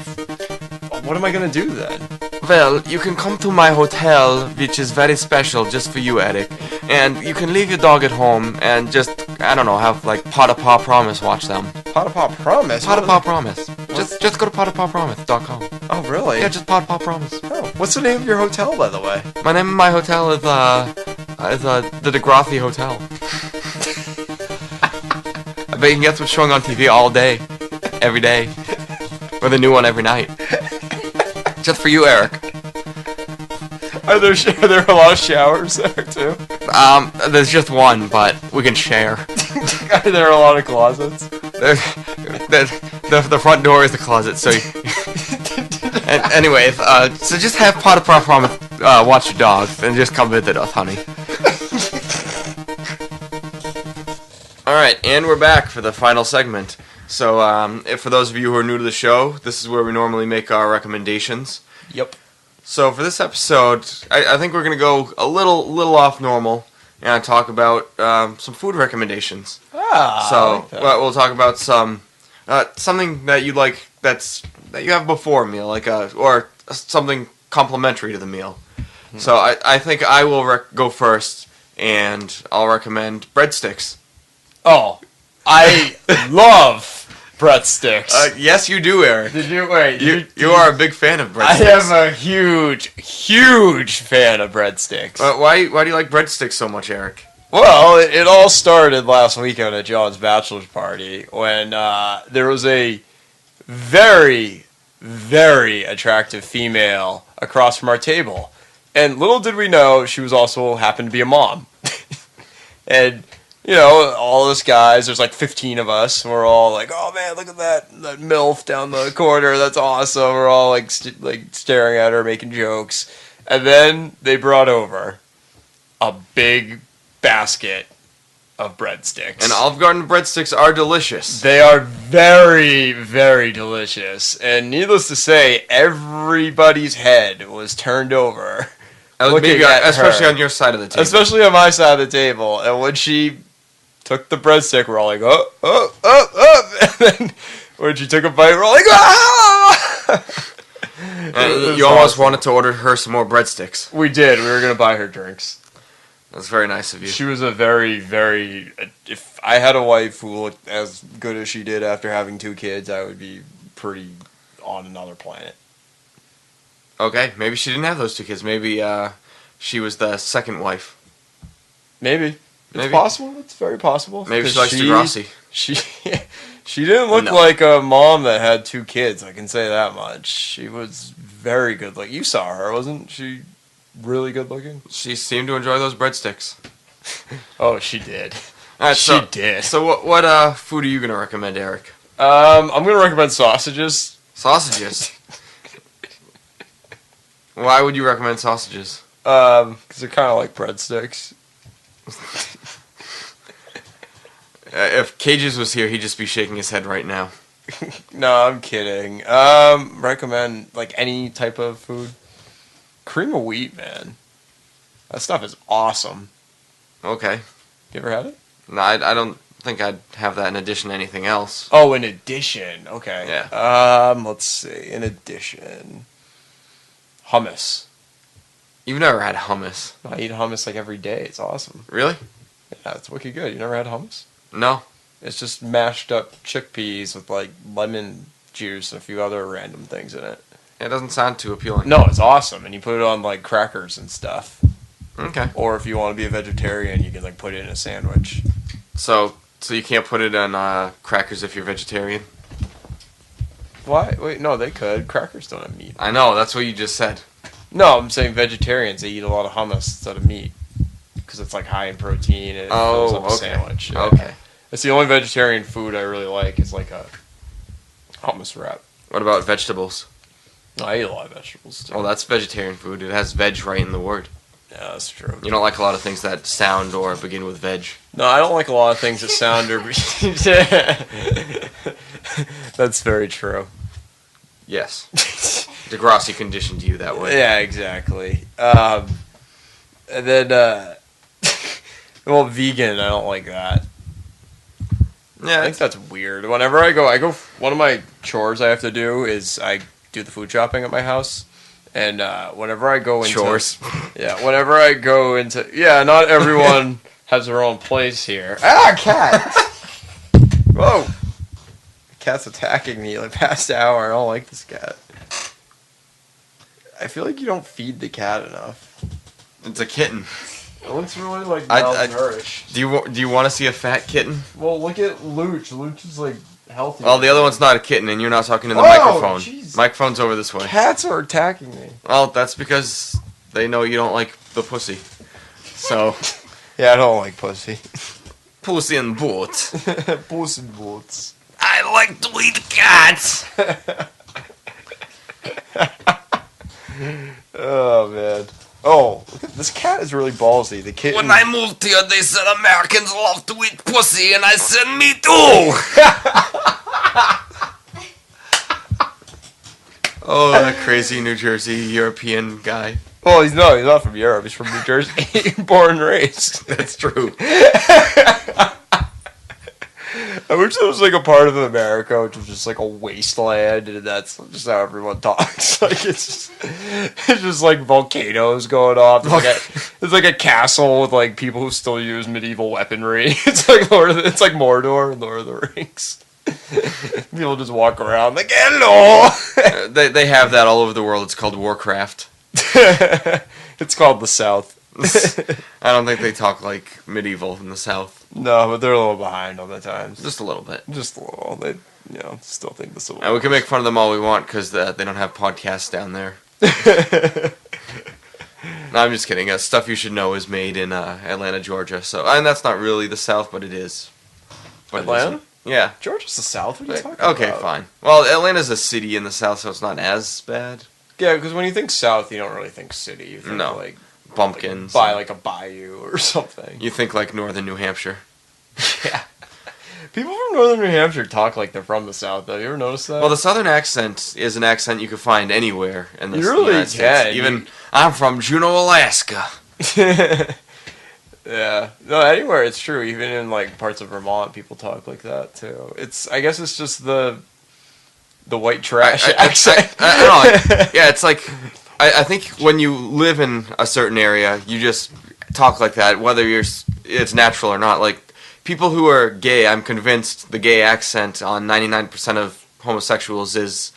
what am I gonna do then? Well, you can come to my hotel, which is very special just for you, Eric. And you can leave your dog at home and just, I don't know, have like Pot of Paw Promise watch them. Pot of Paw Promise? Pot of Paw Promise. Just go to potofpawpromise.com. Oh, really? Yeah, just Pot of Paw Promise. Oh, what's the name of your hotel, by the way? My name of my hotel is the DeGrothy Hotel. I bet you can guess what's showing on TV all day, every day, with a new one every night. Just for you, Eric. Are there a lot of showers there too? There's just one, but we can share. Are there a lot of closets? The front door is the closet, so. Anyways, so just have Pot of Paw Promise watch your dog, and just come visit us, honey. Alright, and we're back for the final segment. So, if for those of you who are new to the show, this is where we normally make our recommendations. Yep. So for this episode, I think we're going to go a little off normal and talk about some food recommendations. So we'll talk about some something that you like that you have before a meal, like or something complimentary to the meal. So I think I will go first, and I'll recommend breadsticks. Oh, I love breadsticks. Yes, you do, Eric. Did you wait? You are a big fan of breadsticks. I am a huge fan of breadsticks. Why do you like breadsticks so much, Eric? Well, it all started last weekend at John's bachelor's party when there was a very, very attractive female across from our table. And little did we know, she was also happened to be a mom. And, you know, all us guys, there's like 15 of us, and we're all like, oh man, look at that MILF down the corner, that's awesome. We're all like staring at her, making jokes. And then they brought over a big basket of breadsticks. And Olive Garden breadsticks are delicious. They are very, very delicious. And needless to say, everybody's head was turned over. Maybe, especially on your side of the table. Especially on my side of the table. And when she took the breadstick, we're all like, oh. And then when she took a bite, we're all like, ah! And you almost wanted to order her some more breadsticks. We did. We were going to buy her drinks. That's very nice of you. She was a very, very... If I had a wife who looked as good as she did after having 2 kids, I would be pretty on another planet. Okay, maybe she didn't have those 2 kids. Maybe she was the second wife. Maybe. It's possible. It's very possible. Maybe she likes Degrassi. She didn't look like a mom that had 2 kids, I can say that much. She was very good looking. You saw her, wasn't she really good looking? She seemed to enjoy those breadsticks. Oh, she did. All right, she did. So what food are you going to recommend, Eric? I'm going to recommend sausages. Sausages? Why would you recommend sausages? Because they're kind of like breadsticks. If Cages was here, he'd just be shaking his head right now. No, I'm kidding. Recommend like any type of food. Cream of wheat, man. That stuff is awesome. Okay. You ever had it? No, I don't think I'd have that in addition to anything else. Oh, in addition. Okay. Yeah. Let's see. In addition, hummus. You've never had hummus. I eat hummus like every day. It's awesome. Really? Yeah, it's wicked good. You never had hummus? No. It's just mashed up chickpeas with like lemon juice and a few other random things in it. It doesn't sound too appealing. No, it's awesome, and you put it on like crackers and stuff. Okay. Or if you want to be a vegetarian, you can like put it in a sandwich. So you can't put it on crackers if you're vegetarian? Why? Wait, no, they could. Crackers don't have meat. I know, that's what you just said. No, I'm saying vegetarians, they eat a lot of hummus instead of meat. Because it's like high in protein and it fills up a sandwich. Yeah. Okay. It's the only vegetarian food I really like is like a hummus wrap. What about vegetables? I eat a lot of vegetables too. Well, that's vegetarian food. It has veg right in the word. Yeah, that's true. You don't like a lot of things that sound or begin with veg. No, I don't like a lot of things that sound or... That's very true. Yes. Degrassi conditioned you that way. Yeah, exactly. And then, well, vegan, I don't like that. Yeah, I think that's weird. Whenever I go, one of my chores I have to do is I do the food shopping at my house. And whenever I go into... chores. Yeah, whenever I go into... Yeah, not everyone has their own place here. Ah, cat! Whoa! The cat's attacking me like past hour. I don't like this cat. I feel like you don't feed the cat enough. It's a kitten. It looks really like I- malnourished. Do you want to see a fat kitten? Well, look at Luch. Luch is like healthy. Well, the other one's not a kitten, and you're not talking to the Whoa, microphone. jeez. Microphone's over this way. Cats are attacking me. Well, that's because they know you don't like the pussy. So, Yeah, I don't like pussy. pussy and boot. Pussy boots. I like to eat cats. Oh man. Oh, look at, this cat is really ballsy. The kitten. When I moved here, they said Americans love to eat pussy, and I said, me too. Oh, that crazy New Jersey European guy. Well, he's not from Europe. He's from New Jersey, born and raised. That's true. I wish there was like a part of America which was just like a wasteland, and that's just how everyone talks. Like it's just like volcanoes going off. It's like a castle with like people who still use medieval weaponry. It's like it's like Mordor in Lord of the Rings. People just walk around like hello. They have that all over the world. It's called Warcraft. It's called the South. I don't think they talk like medieval in the South. No, but they're a little behind on the times. Just a little bit. Just a little. They, still think this. And we can make fun of them all we want because they don't have podcasts down there. No, I'm just kidding. Stuff You Should Know is made in Atlanta, Georgia. So, and that's not really the South, but it is. But Atlanta? It yeah. Georgia's the South. What are you talking about? Okay, fine. Well, Atlanta's a city in the South, so it's not as bad. Yeah, because when you think South, you don't really think city. You think No. like Bumpkins. by like a bayou or something. You think like northern New Hampshire. Yeah. People from northern New Hampshire talk like they're from the South, though. You ever notice that? Well, the southern accent is an accent you can find anywhere in the You really United States. can. Even I'm from Juneau, Alaska. Yeah. No, anywhere it's true. Even in like parts of Vermont, people talk like that too. I guess it's just the white trash accent. I don't know. Yeah, it's like I think when you live in a certain area, you just talk like that, whether it's natural or not. Like people who are gay, I'm convinced the gay accent on 99% of homosexuals is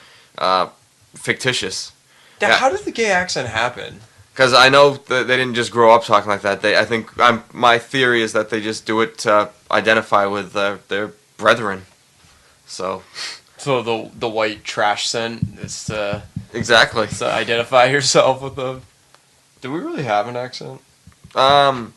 fictitious. Now, Yeah. how did the gay accent happen? Because I know that they didn't just grow up talking like that. I think my theory is that they just do it to identify with their brethren. So the white trash scent is to exactly. identify yourself with the. Do we really have an accent? Well,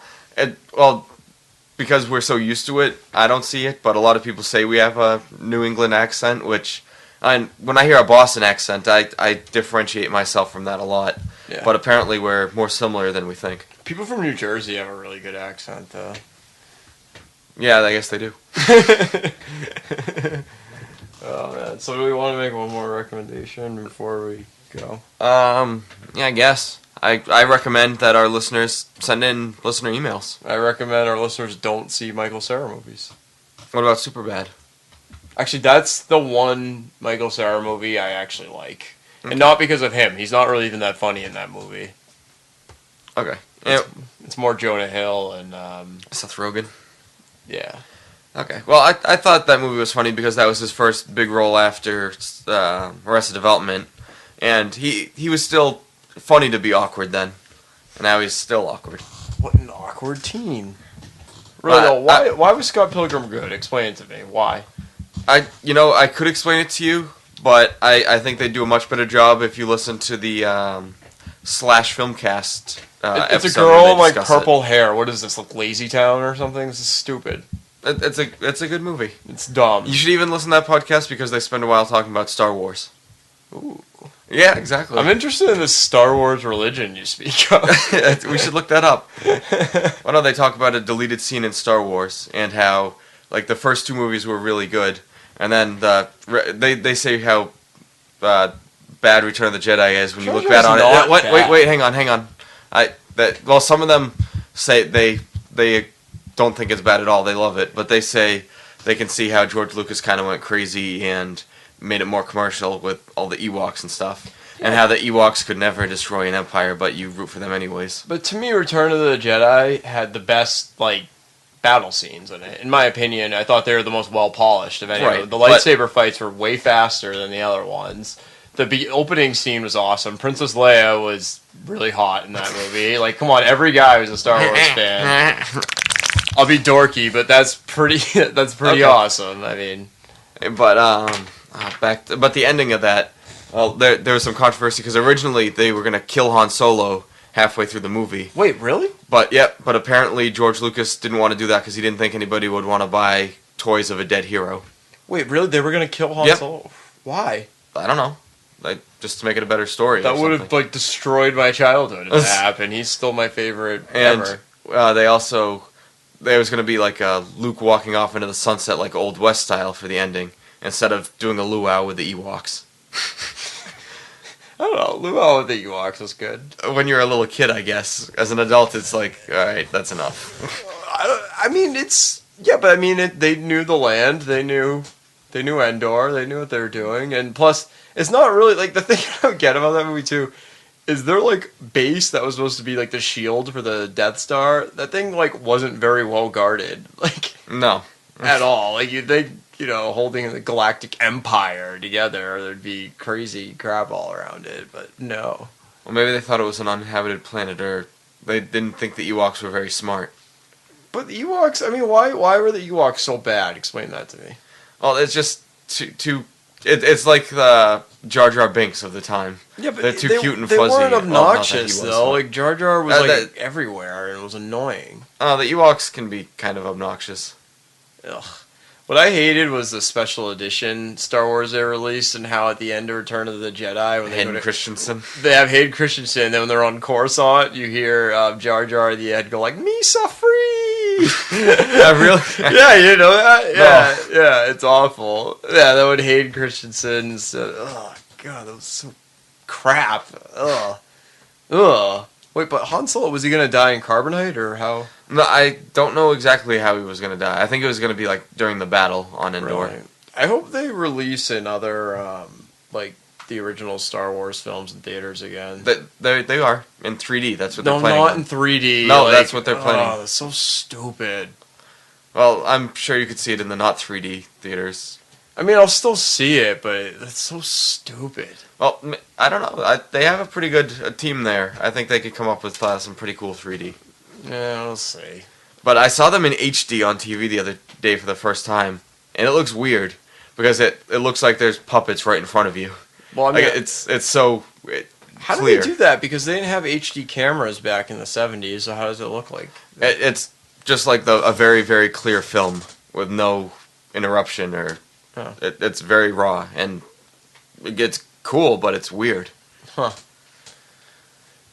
because we're so used to it, I don't see it. But a lot of people say we have a New England accent, which, when I hear a Boston accent, I differentiate myself from that a lot. Yeah. But apparently we're more similar than we think. People from New Jersey have a really good accent, though. Yeah, I guess they do. Oh man! So do we want to make one more recommendation before we go? Yeah, I guess. I recommend that our listeners send in listener emails. I recommend our listeners don't see Michael Cera movies. What about Superbad? Actually, that's the one Michael Cera movie I actually like. And not because of him. He's not really even that funny in that movie. Okay. It's more Jonah Hill and... Seth Rogen? Yeah. Okay. Well, I thought that movie was funny because that was his first big role after Arrested Development. And he was still funny to be awkward then. And now he's still awkward. What an awkward teen. Really, though, why was Scott Pilgrim good? Explain it to me. Why? I could explain it to you, but I think they do a much better job if you listen to the Slash Filmcast It's a episode girl where in they like discuss purple hair. What is this, like Lazy Town or something? This is stupid. It's a good movie. It's dumb. You should even listen to that podcast because they spend a while talking about Star Wars. Ooh. Yeah, exactly. I'm interested in this Star Wars religion you speak of. We should look that up. Why don't they talk about a deleted scene in Star Wars and how like the first two movies were really good, and then they say how bad Return of the Jedi is when you look back on it. Wait, hang on. Some of them say they don't think it's bad at all. They love it, but they say they can see how George Lucas kind of went crazy and made it more commercial with all the Ewoks and stuff, and how the Ewoks could never destroy an empire, but you root for them anyways. But to me, Return of the Jedi had the best like battle scenes in it. In my opinion, I thought they were the most well polished of any. Right, The lightsaber fights were way faster than the other ones. The opening scene was awesome. Princess Leia was really hot in that movie. Like, come on, every guy was a Star Wars fan. I'll be dorky, but that's pretty Okay. awesome. I mean, But but the ending of that, well, there was some controversy because originally they were gonna kill Han Solo halfway through the movie. wait, really? But apparently George Lucas didn't want to do that because he didn't think anybody would want to buy toys of a dead hero. Wait, really? They were gonna kill Han Yep. Solo? Why? I don't know, like just to make it a better story. That or would have something. like destroyed my childhood if that happened. He's still my favorite ever. And there was going to be like Luke walking off into the sunset like Old West style for the ending instead of doing a luau with the Ewoks. I don't know. Luau with the Ewoks was good. When you're a little kid, I guess. As an adult, it's like, all right, that's enough. I mean, it's yeah, but I mean, they knew the land. They knew Endor. They knew what they were doing, and plus, it's not really like the thing I don't get about that movie too. Is their like base that was supposed to be like the shield for the Death Star? That thing like wasn't very well guarded, like No. at all. Like you'd think, holding the Galactic Empire together, there'd be crazy crap all around it, but no. Well, maybe they thought it was an uninhabited planet, or they didn't think the Ewoks were very smart. But the Ewoks, I mean, why were the Ewoks so bad? Explain that to me. Well, it's just it's like the Jar Jar Binks of the time. Yeah, but they're too cute and fuzzy. They weren't Well, not that he obnoxious was, though. but- Like Jar Jar was like that- everywhere and it was annoying. The Ewoks can be kind of obnoxious. Ugh. What I hated was the special edition Star Wars they released, and how at the end of Return of the Jedi, when Hayden Christensen. they have Hayden Christensen, and then when they're on Coruscant, you hear Jar Jar at the end go like "Misa free." Really? Yeah, you know that. Yeah, it's awful. Yeah, that would Hayden Christensen said, "Oh God, that was so crap." Ugh. Wait, but Han Solo, was he gonna die in carbonite or how? No, I don't know exactly how he was going to die. I think it was going to be like during the battle on Endor. Really? I hope they release another like the original Star Wars films in theaters again. They are in 3D. That's what No, they're planning not on. in 3D. No, that's what they're planning. Oh, that's so stupid. Well, I'm sure you could see it in the not 3D theaters. I mean, I'll still see it, but that's so stupid. Well, I don't know. They have a pretty good team there. I think they could come up with some pretty cool 3D. Yeah, we'll see. But I saw them in HD on TV the other day for the first time, and it looks weird because it looks like there's puppets right in front of you. Well, I mean, Like, it's so how clear. do they do that? Because they didn't have HD cameras back in the 70s, so how does it look like? It's just like a very, very clear film with no interruption or Huh. it's very raw and it gets cool, but it's weird. Huh.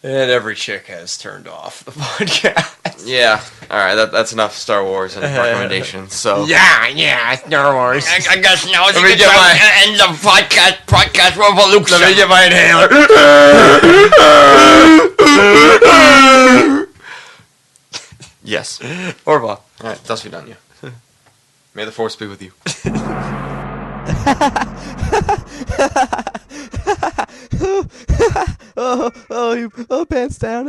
And every chick has turned off the podcast. Yeah. All right. That's enough Star Wars and recommendations. So Yeah, Star Wars. I guess now Let me get my end the podcast revolution. Let me get my inhaler. Yes. Au revoir. All right, das vidanya. May the force be with you. Oh, pants down.